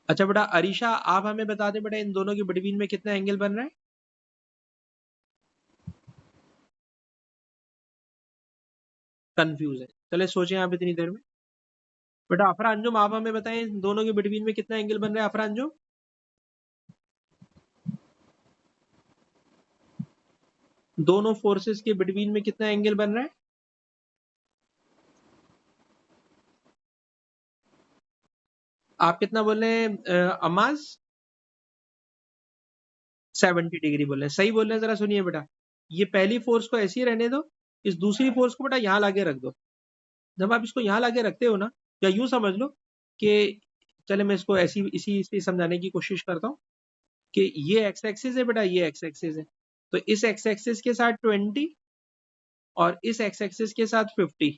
अच्छा बेटा अरीशा, आप हमें बता दें बेटा, इन दोनों के बिटवीन में कितना एंगल बन रहा है? कंफ्यूज है, चले सोचें आप इतनी देर में। बेटा अफरा अंजुम, आप हमें बताएं इन दोनों के बिटवीन में कितना एंगल बन रहा है? अफरा अंजुम, दोनों फोर्सेस के बिटवीन में कितना एंगल बन रहा है? आप कितना बोल रहे हैं अमाज? 70 डिग्री बोल रहे हैं, सही बोल रहे हैं। जरा सुनिए बेटा, ये पहली फोर्स को ऐसे ही रहने दो, इस दूसरी फोर्स को बेटा यहाँ लाके रख दो। जब आप इसको यहाँ लाके रखते हो ना, या यूं समझ लो कि, चले मैं इसको ऐसी इसी इसी समझाने की कोशिश करता हूँ कि ये एक्स एक्सिस है बेटा, ये एक्स एक्सिस है। तो इस एक्स एक्सिस के साथ 20 और इस एक्स एक्सिस के साथ 50,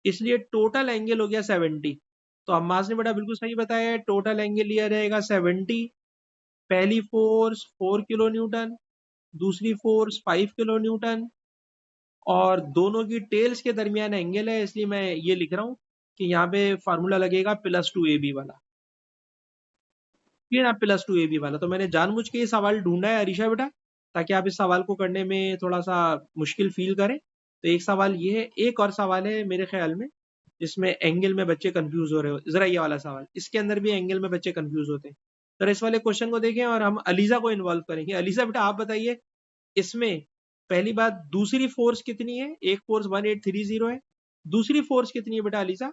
इसलिए टोटल एंगल हो गया 70। तो अम्माज ने बेटा बिल्कुल सही बताया है, टोटल एंगल लिया जाएगा 70। पहली फोर्स 4 किलो न्यूटन, दूसरी फोर्स 5 किलो न्यूटन, और दोनों की टेल्स के दरमियान एंगल है, इसलिए मैं ये लिख रहा हूँ कि यहाँ पे फार्मूला लगेगा +2ab वाला। ये ना +2ab वाला, तो मैंने जानबूझ के ये सवाल ढूंढा है अरीशा बेटा, ताकि आप इस सवाल को करने में थोड़ा सा मुश्किल फील करें। तो एक सवाल ये है, एक और सवाल है मेरे ख्याल में जिसमें एंगल में बच्चे कंफ्यूज हो रहे हो। जरा ये वाला सवाल, इसके अंदर भी एंगल में बच्चे कंफ्यूज होते हैं। तो इस वाले क्वेश्चन को देखें और हम अलीजा को इन्वॉल्व करेंगे। अलीजा बेटा आप बताइए, इसमें पहली बात, दूसरी फोर्स कितनी है? एक फोर्स 1830 है, दूसरी फोर्स कितनी है बेटा अलीजा?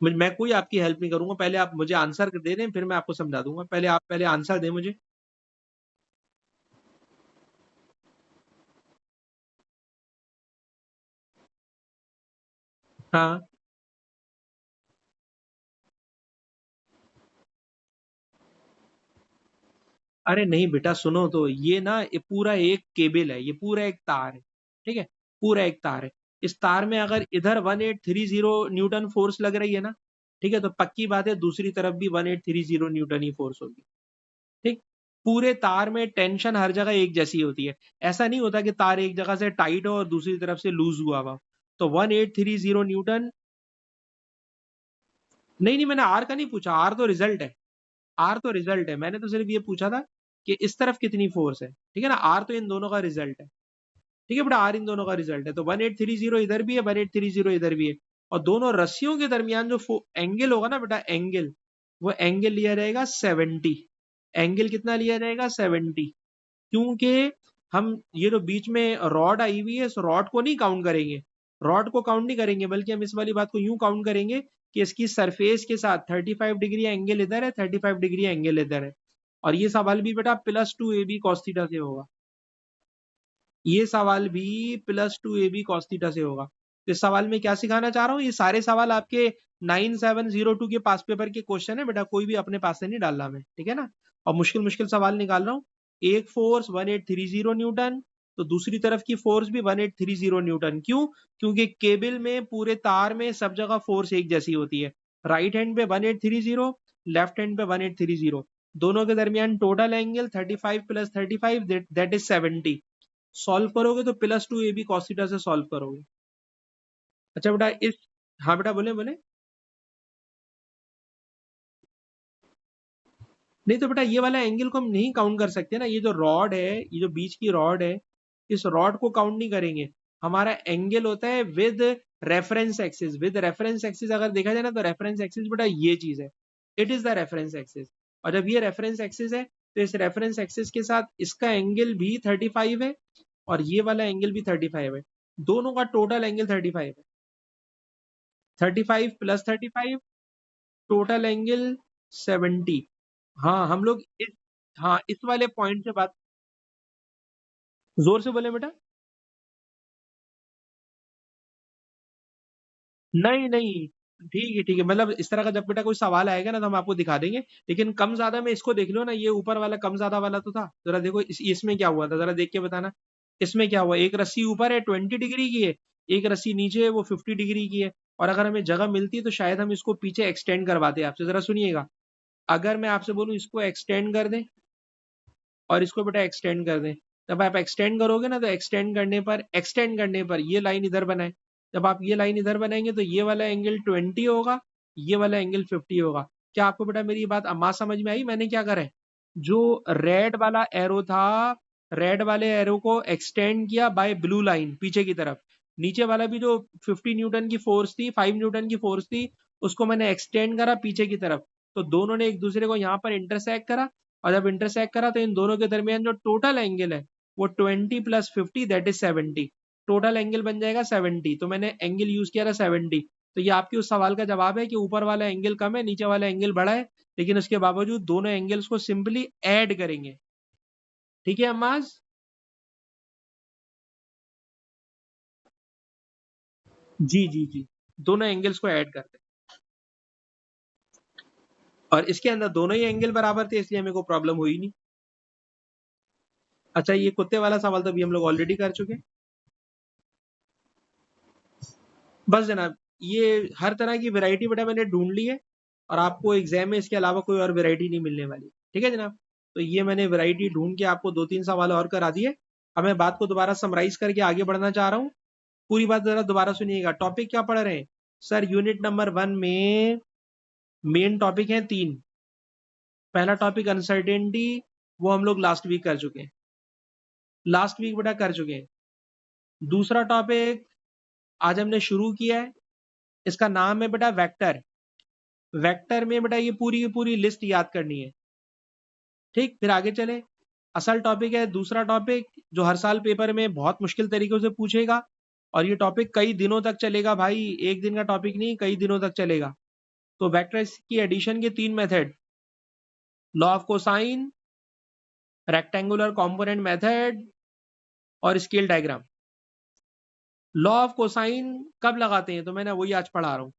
मैं कोई आपकी हेल्प नहीं करूंगा, पहले आप मुझे आंसर दे दें, फिर मैं आपको समझा दूंगा। पहले आप पहले आंसर दें मुझे। हाँ, अरे नहीं बेटा सुनो, तो ये ना, ये पूरा एक केबल है, ये पूरा एक तार है, ठीक है, पूरा एक तार है। इस तार में अगर इधर 1830 न्यूटन फोर्स लग रही है ना, ठीक है, तो पक्की बात है दूसरी तरफ भी 1830 न्यूटन ही फोर्स होगी। ठीक, पूरे तार में टेंशन हर जगह एक जैसी होती है। ऐसा नहीं होता कि तार एक जगह से टाइट हो और दूसरी तरफ से लूज हुआ हुआ हो। तो 1830 न्यूटन, नहीं नहीं, मैंने आर का नहीं पूछा, आर तो रिजल्ट है। आर तो रिजल्ट है, मैंने तो सिर्फ ये पूछा था कि इस तरफ कितनी फोर्स है, ठीक है ना। आर तो इन दोनों का रिजल्ट है, ठीक है बेटा, आर इन दोनों का रिजल्ट है। तो 1830 इधर भी है, 1830 इधर भी है, और दोनों रस्सियों के दरमियान जो एंगल होगा ना बेटा, एंगल, वो एंगल लिया जाएगा 70। एंगल कितना लिया जाएगा? 70। क्योंकि हम ये जो बीच में रॉड आई हुई है, इस रॉड को नहीं काउंट करेंगे, रॉड को काउंट नहीं करेंगे, बल्कि हम इस वाली बात को यूं काउंट करेंगे कि इसकी सरफेस के साथ 35 डिग्री एंगल इधर है, 35 डिग्री एंगल इधर है। और ये सवाल भी बेटा +2ab cos थीटा से होगा। ये सवाल भी +2ab cos थीटा से होगा। तो इस सवाल में क्या सिखाना चाह रहा हूँ, ये सारे सवाल आपके 9702 के पास पेपर के क्वेश्चन है बेटा, कोई भी अपने पास से नहीं डाल रहा मैं, ठीक है ना। और मुश्किल मुश्किल सवाल निकाल रहा हूँ। एक फोर्स 1830 न्यूटन, तो दूसरी तरफ की फोर्स भी 1830 न्यूटन। क्यों? क्योंकि केबल में, पूरे तार में सब जगह फोर्स एक जैसी होती है। राइट हैंड पे 1830, लेफ्ट हैंड पे 1830, दोनों के दरमियान total angle 35 plus 35 that is 70। Solve करोगे तो +2 AB cos थीटा से सॉल्व करोगे। अच्छा बेटा इस, हाँ बेटा बोले बोले। नहीं तो बेटा ये वाला एंगल को हम नहीं काउंट कर सकते ना, ये जो रॉड है, ये जो बीच की रॉड है, इस रॉड को काउंट नहीं करेंगे। हमारा एंगल होता है with reference axis. With reference axis अगर देखा जाए ना, तो रेफरेंस एक्सिस बेटा ये चीज है, it is the reference axis. और जब ये रेफरेंस एक्सिस है, तो इस रेफरेंस एक्सिस के साथ इसका एंगल भी 35 है, और ये वाला एंगल भी 35 है। दोनों का टोटल एंगल 35 है। 35 प्लस 35, टोटल एंगल 70। हाँ हम लोग इस, हाँ इस वाले पॉइंट से बात, जोर से बोले बेटा। नहीं नहीं, ठीक है ठीक है, मतलब इस तरह का जब बेटा कोई सवाल आएगा ना, तो हम आपको दिखा देंगे। लेकिन कम ज्यादा में इसको देख लो ना, ये ऊपर वाला कम ज्यादा वाला तो था, जरा देखो इसमें क्या हुआ था, जरा देख के बताना। इसमें क्या हुआ, एक रस्सी ऊपर है 20 डिग्री की है, एक रस्सी नीचे है वो 50 डिग्री की है। और अगर हमें जगह मिलती तो शायद हम इसको पीछे एक्सटेंड करवाते आपसे। जरा सुनिएगा, अगर मैं आपसे बोलूं इसको एक्सटेंड कर दें, और इसको बेटा एक्सटेंड कर दें, जब आप एक्सटेंड करोगे ना, तो एक्सटेंड करने पर ये लाइन इधर बनाए। जब आप ये लाइन इधर बनाएंगे, तो ये वाला एंगल 20 होगा, ये वाला एंगल 50 होगा। क्या आपको बेटा मेरी बात अम्मा समझ में आई? मैंने क्या करा है, जो रेड वाला एरो था, रेड वाले एरो को एक्सटेंड किया बाय ब्लू लाइन पीछे की तरफ। नीचे वाला भी जो 50 न्यूटन की फोर्स थी, 5 न्यूटन की फोर्स थी, उसको मैंने एक्सटेंड करा पीछे की तरफ। तो दोनों ने एक दूसरे को यहाँ पर इंटरसेक्ट करा, और जब इंटरसेक्ट करा, तो इन दोनों के दरमियान जो टोटल एंगल है, वो 20 plus 50 that is 70। Total angle बन जाएगा 70, तो मैंने एंगल यूज किया था 70। तो ये आपके उस सवाल का जवाब है कि ऊपर वाला एंगल कम है, नीचे वाला एंगल बड़ा है, लेकिन उसके बावजूद दोनों एंगल्स को सिंपली ऐड करेंगे। ठीक है अम्माज? जी जी जी, दोनों एंगल्स को ऐड करते हैं, और इसके अंदर दोनों ही एंगल बराबर थे, इसलिए हमें कोई प्रॉब्लम हुई नहीं। अच्छा ये कुत्ते वाला सवाल तो अभी हम लोग ऑलरेडी कर चुके हैं। बस जनाब, ये हर तरह की वैरायटी बेटा मैंने ढूंढ ली है, और आपको एग्जाम में इसके अलावा कोई और वैरायटी नहीं मिलने वाली। ठीक है जनाब, तो ये मैंने वैरायटी ढूंढ के आपको 2-3 सवाल और करा दिए। अब मैं बात को दोबारा समराइज करके आगे बढ़ना चाह रहा हूँ। पूरी बात जरा दोबारा सुनिएगा। टॉपिक क्या पढ़ रहे हैं सर? यूनिट नंबर 1 में मेन टॉपिक है 3। पहला टॉपिक अनसर्टेनिटी, वो हम लोग लास्ट वीक कर चुके हैं, लास्ट वीक बेटा कर चुके हैं। दूसरा टॉपिक आज हमने शुरू किया है, इसका नाम है बेटा वेक्टर। वेक्टर में बेटा ये पूरी की पूरी लिस्ट याद करनी है। ठीक, फिर आगे चले। असल टॉपिक है दूसरा टॉपिक, जो हर साल पेपर में बहुत मुश्किल तरीके से पूछेगा, और ये टॉपिक कई दिनों तक चलेगा भाई, एक दिन का टॉपिक नहीं, कई दिनों तक चलेगा। तो वेक्टर्स की एडिशन के 3 method, law of cosine, rectangular component method, और scale diagram. Law of cosine कब लगाते हैं, तो मैंने वही आज पढ़ा रहा हूँ।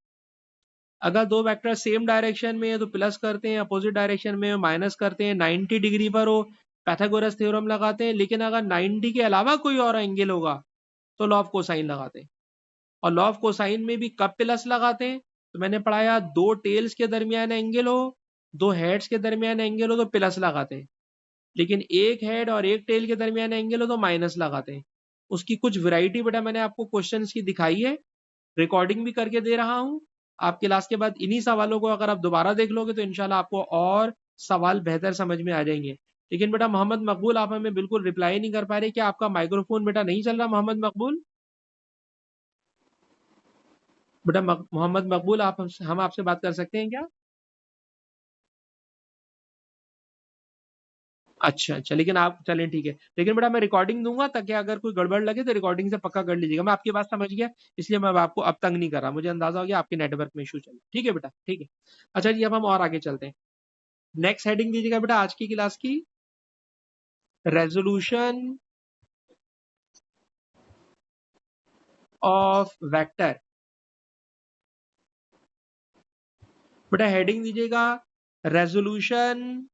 अगर दो वेक्टर सेम डायरेक्शन में है तो प्लस करते हैं, अपोजिट डायरेक्शन में माइनस करते हैं, 90 डिग्री पर हो पैथागोरस थ्योरम लगाते हैं, लेकिन अगर 90 के अलावा कोई और एंगल होगा तो लॉ ऑफ कोसाइन लगाते हैं। और लॉ ऑफ कोसाइन में भी कब प्लस लगाते हैं, तो मैंने पढ़ाया दो टेल्स के दरमियान एंगल हो, दो हेड्स के दरमियान एंगल हो तो प्लस लगाते हैं, लेकिन एक हेड और एक टेल के दरमियान एंगल हो तो माइनस लगाते हैं। उसकी कुछ वैरायटी बेटा मैंने आपको क्वेश्चंस की दिखाई है, रिकॉर्डिंग भी करके दे रहा हूं। आप क्लास के बाद इन्हीं सवालों को अगर आप दोबारा देख लोगे, तो इंशाल्लाह आपको और सवाल बेहतर समझ में आ जाएंगे। लेकिन बेटा मोहम्मद मकबूल, आप हमें बिल्कुल रिप्लाई नहीं कर पा रहे, क्या आपका माइक्रोफोन बेटा नहीं चल रहा मोहम्मद मकबूल? बेटा मोहम्मद मकबूल, आप हम आपसे बात कर सकते हैं क्या? अच्छा अच्छा, लेकिन आप चलें ठीक है, लेकिन बेटा मैं रिकॉर्डिंग दूंगा, ताकि अगर कोई गड़बड़ लगे तो रिकॉर्डिंग से पक्का कर लीजिएगा। मैं आपकी बात समझ गया, इसलिए मैं अब आपको अब तंग नहीं कर रहा, मुझे अंदाजा हो गया आपके नेटवर्क में इशू चल। ठीक है बेटा, ठीक है। अच्छा जी, अब हम और आगे चलते हैं। नेक्स्ट हेडिंग दीजिएगा बेटा आज की क्लास की, रेजोल्यूशन ऑफ वेक्टर। बेटा हेडिंग दीजिएगा रेजोल्यूशन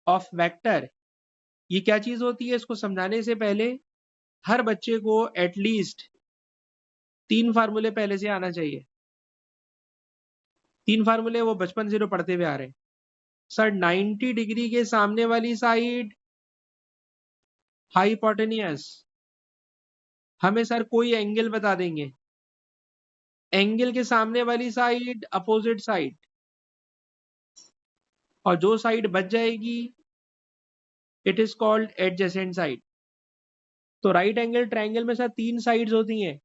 ऑफ वेक्टर। ये क्या चीज होती है, इसको समझाने से पहले हर बच्चे को एटलीस्ट 3 फार्मूले पहले से आना चाहिए। 3 फार्मूले वो बचपन से जो पढ़ते हुए आ रहे हैं। सर 90 डिग्री के सामने वाली साइड हाइपोटेनियस, हमें सर कोई एंगल बता देंगे, एंगल के सामने वाली साइड अपोजिट साइड, और जो साइड बच जाएगी it is called adjacent side. तो राइट एंगल ट्रायंगल में सर 3 साइड्स होती हैं,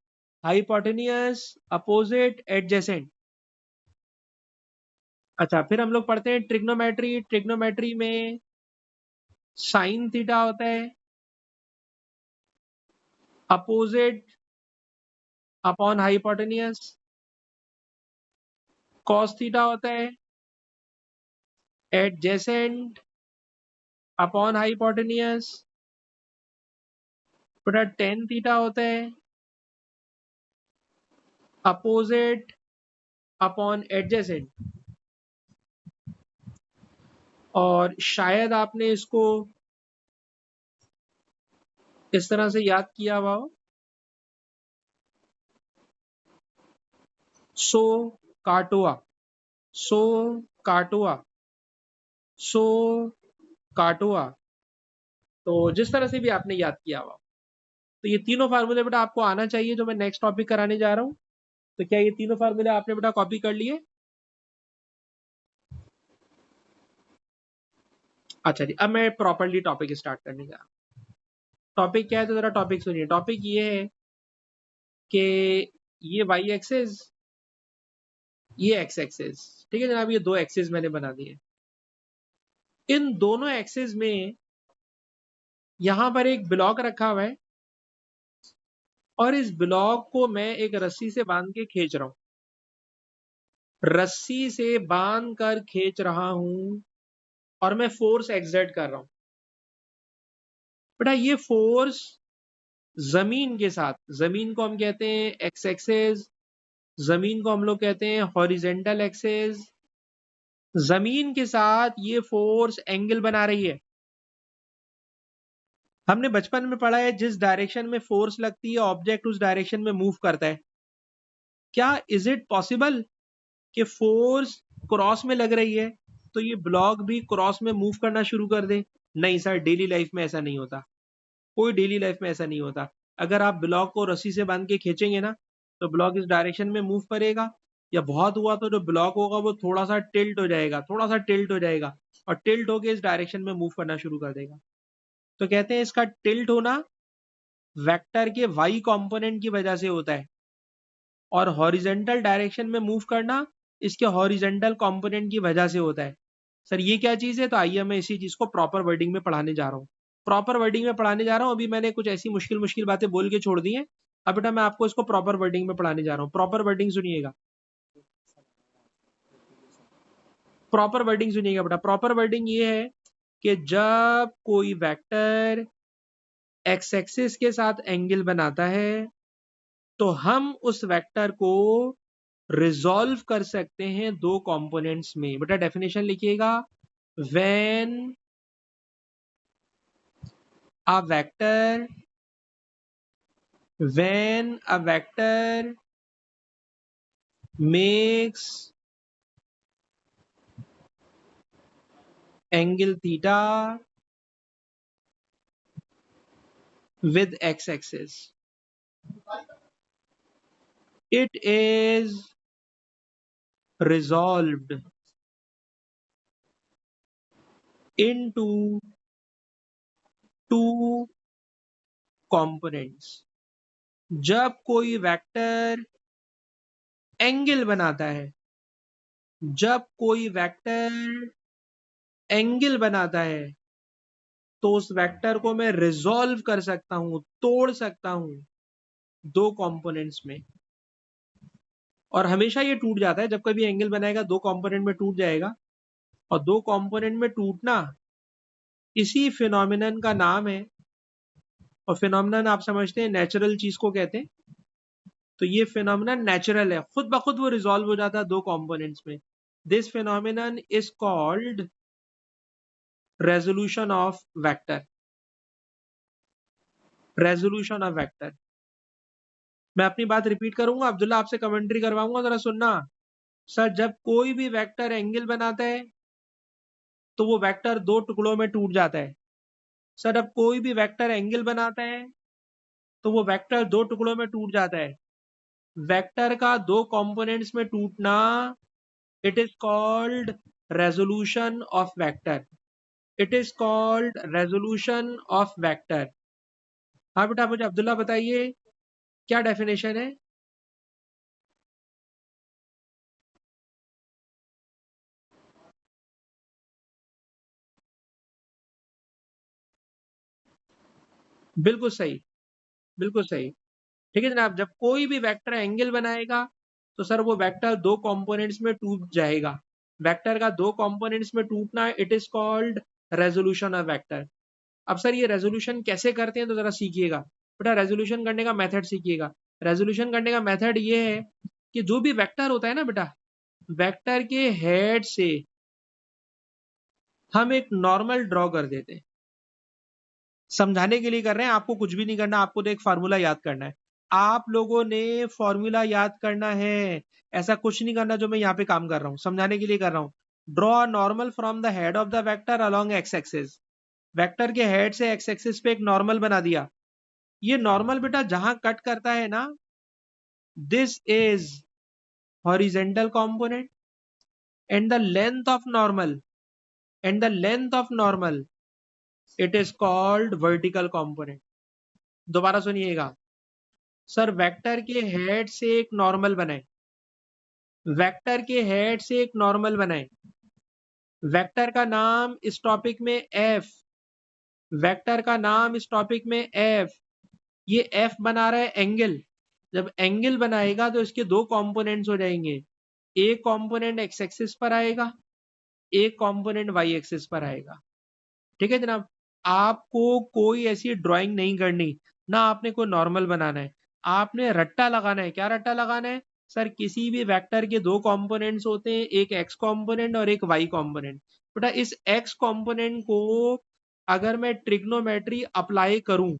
हाइपोटेनियस, अपोजिट, एडजेसेंट। अच्छा, फिर हम लोग पढ़ते हैं ट्रिग्नोमेट्री। ट्रिग्नोमेट्री में साइन थीटा होता है opposite upon hypotenuse, cos theta होता है एडजेसेंट अपॉन हाइपोटेनियस, बटा टेन थीटा होता है अपोजिट अपॉन एडजेसेंट। और शायद आपने इसको इस तरह से याद किया हुआ हो, सो काटोआ, सो काटोआ, सो काटोआ। तो जिस तरह से भी आपने याद किया हुआ, तो ये तीनों फार्मूले बेटा आपको आना चाहिए जो मैं नेक्स्ट टॉपिक कराने जा रहा हूं। तो क्या ये तीनों फार्मूले आपने बेटा कॉपी कर लिए? अच्छा जी, अब मैं प्रॉपरली टॉपिक स्टार्ट करने जा रहा हूँ। टॉपिक क्या है, तो जरा टॉपिक सुनिए। टॉपिक ये है कि ये वाई एक्सिस, ये एक्स एक्सिस, ठीक है जनाब, ये दो एक्सिस मैंने बना दिए। इन दोनों एक्सिस में यहां पर एक ब्लॉक रखा हुआ है और इस ब्लॉक को मैं एक रस्सी से बांध के खींच रहा हूं, रस्सी से बांध कर खींच रहा हूं और मैं फोर्स एक्सर्ट कर रहा हूं। बेटा ये फोर्स जमीन के साथ, जमीन को हम कहते हैं एक्स एक्सिस, जमीन को हम लोग कहते हैं हॉरिजेंटल एक्सिस, जमीन के साथ ये फोर्स एंगल बना रही है। हमने बचपन में पढ़ा है जिस डायरेक्शन में फोर्स लगती है ऑब्जेक्ट उस डायरेक्शन में मूव करता है। क्या इज इट पॉसिबल कि फोर्स क्रॉस में लग रही है तो ये ब्लॉक भी क्रॉस में मूव करना शुरू कर दे? नहीं सर, डेली लाइफ में ऐसा नहीं होता, कोई डेली लाइफ में ऐसा नहीं होता। अगर आप ब्लॉक को रस्सी से बांध के खींचेंगे ना तो ब्लॉक इस डायरेक्शन में मूव करेगा, या बहुत हुआ तो जो ब्लॉक होगा वो थोड़ा सा टिल्ट हो जाएगा, थोड़ा सा टिल्ट हो जाएगा और टिल्ट होके इस डायरेक्शन में मूव करना शुरू कर देगा। तो कहते हैं इसका टिल्ट होना वेक्टर के वाई कंपोनेंट की वजह से होता है और हॉरिजेंटल डायरेक्शन में मूव करना इसके हॉरिजेंटल कंपोनेंट की वजह से होता है। सर ये क्या चीज है? तो आइए मैं इसी चीज को प्रॉपर वर्डिंग में पढ़ाने जा रहा हूँ। प्रॉपर वर्डिंग में पढ़ाने जा रहा हूँ। अभी मैंने कुछ ऐसी मुश्किल मुश्किल बातें बोल के छोड़ दी हैं, अब बेटा मैं आपको इसको प्रॉपर वर्डिंग में पढ़ाने जा रहा हूँ। प्रॉपर वर्डिंग सुनिएगा, प्रॉपर वर्डिंग सुनिएगा बेटा। प्रॉपर वर्डिंग ये है कि जब कोई वेक्टर एक्स एक्सिस के साथ एंगल बनाता है तो हम उस वेक्टर को रिजॉल्व कर सकते हैं दो कंपोनेंट्स में। बेटा डेफिनेशन लिखिएगा, when a vector, when a vector makes angle theta with x-axis, it is resolved into two components। जब कोई वेक्टर एंगल बनाता है, जब कोई वेक्टर एंगल बनाता है तो उस वेक्टर को मैं रिजॉल्व कर सकता हूं, तोड़ सकता हूं दो कंपोनेंट्स में। और हमेशा ये टूट जाता है, जब कभी एंगल बनाएगा दो कंपोनेंट में टूट जाएगा। और दो कंपोनेंट में टूटना इसी फिनोमिनन का नाम है। और फिनोमिनन आप समझते हैं नेचुरल चीज को कहते हैं। तो ये फिनोमिनन नेचुरल है, खुद ब खुद वो रिजॉल्व हो जाता है दो कंपोनेंट्स में। This phenomenon is called resolution of vector. Resolution of vector. मैं अपनी बात रिपीट करूंगा, अब्दुल्ला आपसे कमेंट्री करवाऊंगा, जरा सुनना। सर जब कोई भी वेक्टर एंगल बनाता है तो वो वेक्टर दो टुकड़ों में टूट जाता है। सर अब कोई भी वेक्टर एंगल बनाता है तो वो वेक्टर दो टुकड़ों में टूट जाता है। वेक्टर का दो कंपोनेंट्स में टूटना, it is called resolution of vector. It is called resolution of vector. हाँ बेटा, मुझे अब्दुल्ला बताइए क्या डेफिनेशन है। बिल्कुल सही, बिल्कुल सही। ठीक है जनाब, जब कोई भी वेक्टर एंगल बनाएगा तो सर वो वेक्टर दो कंपोनेंट्स में टूट जाएगा। वेक्टर का दो कंपोनेंट्स में टूटना, it is called resolution of vector. अब सर ये रेजोल्यूशन कैसे करते हैं तो जरा सीखिएगा बेटा, रेजोल्यूशन करने का मेथड सीखिएगा। रेजोल्यूशन करने का मेथड ये है कि जो भी वेक्टर होता है ना बेटा, वेक्टर के हेड से हम एक नॉर्मल ड्रॉ कर देते हैं। समझाने के लिए कर रहे हैं, आपको कुछ भी नहीं करना, आपको तो एक फार्मूला याद करना है। आप लोगों ने फॉर्मूला याद करना है, ऐसा कुछ नहीं करना जो मैं यहाँ पे काम कर रहा हूँ, समझाने के लिए कर रहा हूँ। Draw normal from the head of the vector along x axis. Vector के हेड से एक्स एक्सिस पे एक नॉर्मल बना दिया। ये नॉर्मल बेटा जहां कट करता है ना, this is horizontal component, and the length of normal, and the length of normal, it is called vertical component. दोबारा सुनिएगा सर, वेक्टर के हेड से एक नॉर्मल बनाए, वेक्टर के हेड से एक नॉर्मल बनाए, वेक्टर का नाम इस टॉपिक में एफ, वेक्टर का नाम इस टॉपिक में एफ। ये एफ बना रहा है एंगल। जब एंगल बनाएगा तो इसके दो कंपोनेंट्स हो जाएंगे, एक कंपोनेंट एक्स एक्सिस पर आएगा, एक कंपोनेंट वाई एक्सिस पर आएगा। ठीक है जनाब, आपको कोई ऐसी ड्राइंग नहीं करनी, ना आपने कोई नॉर्मल बनाना है, आपने रट्टा लगाना है। क्या रट्टा लगाना है सर, किसी भी वेक्टर के दो कंपोनेंट्स होते हैं, एक एक्स कंपोनेंट और एक वाई कंपोनेंट। बेटा इस एक्स कंपोनेंट को अगर मैं ट्रिग्नोमेट्री अप्लाई करूं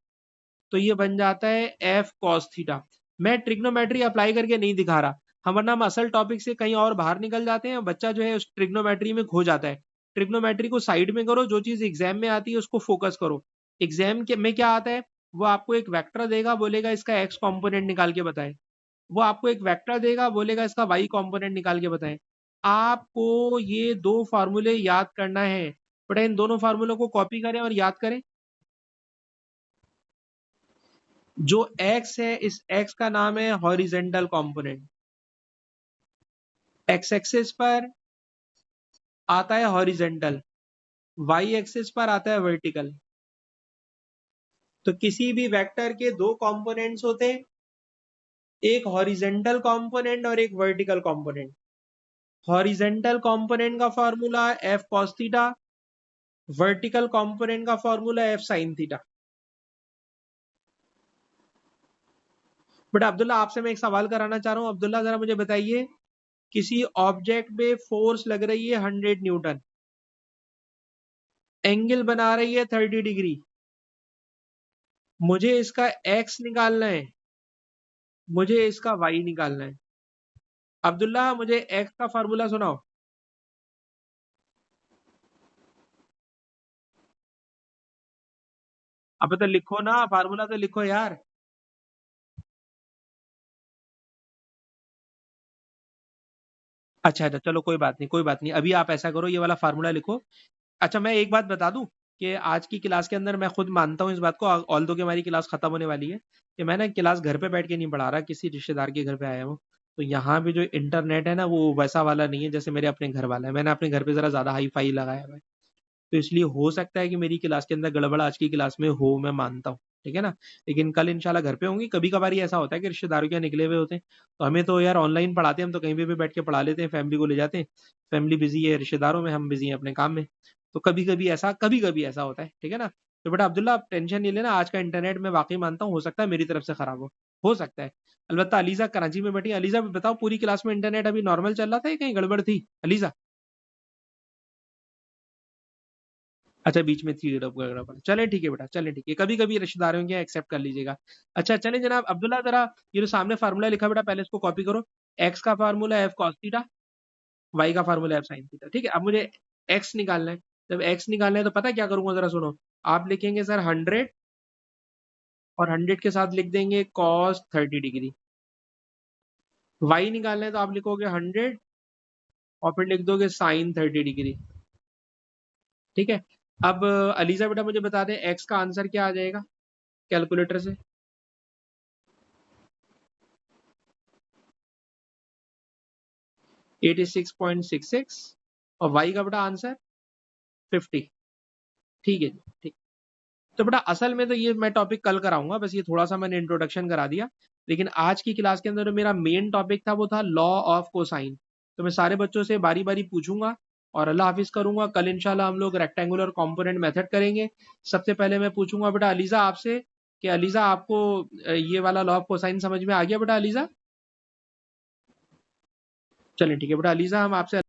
तो ये बन जाता है एफ कॉस थीटा। मैं ट्रिग्नोमेट्री अप्लाई करके नहीं दिखा रहा, वरना हम असल टॉपिक से कहीं और बाहर निकल जाते हैं, बच्चा जो है उस ट्रिग्नोमेट्री में खो जाता है। ट्रिग्नोमेट्री को साइड में करो, जो चीज एग्जाम में आती है उसको फोकस करो। एग्जाम के में क्या आता है, वो आपको एक वेक्टर देगा, बोलेगा इसका एक्स कॉम्पोनेंट निकाल के बताए। वो आपको एक वेक्टर देगा, बोलेगा इसका वाई कॉम्पोनेंट निकाल के बताएं। आपको ये दो फार्मूले याद करना है बेटा, इन दोनों फार्मूलों को कॉपी करें और याद करें। जो x है, इस x का नाम है हॉरिजेंटल कंपोनेंट। x एक्सिस पर आता है हॉरिजेंटल, y एक्सिस पर आता है वर्टिकल। तो किसी भी वेक्टर के दो कंपोनेंट्स होते हैं, एक हॉरिजेंटल कंपोनेंट और एक वर्टिकल कंपोनेंट। हॉरिजेंटल कंपोनेंट का formula f cos theta, vertical component का formula f sin theta. But Abdullah आपसे मैं एक सवाल कराना चाह रहा हूं, अब्दुल्ला जरा मुझे बताइए, किसी ऑब्जेक्ट पे फोर्स लग रही है 100 न्यूटन, एंगल बना रही है 30 डिग्री, मुझे इसका x निकालना है, मुझे इसका y निकालना है। अब्दुल्ला मुझे x का फार्मूला सुनाओ। अब तो लिखो ना, फार्मूला तो लिखो यार। अच्छा अच्छा, चलो कोई बात नहीं, कोई बात नहीं, अभी आप ऐसा करो, ये वाला फार्मूला लिखो। अच्छा मैं एक बात बता दूं कि आज की क्लास के अंदर मैं खुद मानता हूँ इस बात को, ऑल दो कि हमारी क्लास खत्म होने वाली है, कि मैं ना क्लास घर पे बैठ के नहीं पढ़ा रहा, किसी रिश्तेदार के घर पे आया हूँ। तो यहाँ पे जो इंटरनेट है ना, वो वैसा वाला नहीं है जैसे मेरे अपने घर वाला है। मैंने अपने घर पे जरा ज्यादा हाई फाई लगाया हुआ है, तो इसलिए हो सकता है कि मेरी क्लास के अंदर गड़बड़ आज की क्लास में हो, मैं मानता हूँ। ठीक है ना, लेकिन कल इंशाल्लाह घर पे होंगी। कभी कभार ही ऐसा होता है कि रिश्तेदारों के यहाँ निकले हुए होते हैं, तो हमें तो यार ऑनलाइन पढ़ाते हैं, हम तो कहीं पे भी बैठ के पढ़ा लेते हैं, फैमिली को ले जाते हैं। फैमिली बिजी है रिश्तेदारों में, हम बिजी हैं अपने काम में। तो कभी कभी ऐसा होता है। ठीक है ना, तो बेटा अब्दुल्ला आप टेंशन नहीं लेना, आज का इंटरनेट मैं वाकई मानता हूँ हो सकता है मेरी तरफ से खराब हो सकता है। अलबत्ता अलीजा कराची में बैठी, अलीजा बताओ पूरी क्लास में इंटरनेट अभी नॉर्मल चल रहा था या कहीं गड़बड़ थी अलीजा। अच्छा बीच में थ्री डब करना पड़ा, चले ठीक है बेटा, चले ठीक है, कभी कभी रिश्तेदारों के एक्सेप्ट कर लीजिएगा। अच्छा चले जनाब अब्दुल्ला, जरा ये जो सामने फार्मूला लिखा बेटा पहले इसको कॉपी करो। एक्स का formula F cos theta, y का फार्मूला एफ साइन थीटा, ठीक है। अब मुझे एक्स निकालना है, जब एक्स निकालना है तो पता है क्या करूंगा, जरा सुनो। आप लिखेंगे सर 100 और 100 के साथ लिख देंगे कॉस 30 डिग्री। वाई निकालना है तो आप लिखोगे 100 और फिर लिख दोगे साइन 30 डिग्री, ठीक है। अब अलीजा बेटा मुझे बता दें एक्स का आंसर क्या आ जाएगा कैलकुलेटर से। 86.66 और वाई का बेटा आंसर 50, ठीक है जी, ठीक। तो बेटा असल में तो ये मैं टॉपिक कल कराऊंगा, बस ये थोड़ा सा मैंने इंट्रोडक्शन करा दिया। लेकिन आज की क्लास के अंदर जो मेरा मेन टॉपिक था वो था लॉ ऑफ कोसाइन। तो मैं सारे बच्चों से बारी बारी पूछूंगा और अल्लाह हाफिज करूंगा। कल इंशाल्लाह हम लोग रेक्टेंगुलर कंपोनेंट मेथड करेंगे। सबसे पहले मैं पूछूंगा बेटा अलीजा आपसे कि अलीजा आपको ये वाला लॉ ऑफ कोसाइन समझ में आ गया बेटा अलीजा? चलें ठीक है बेटा अलीजा, हम आपसे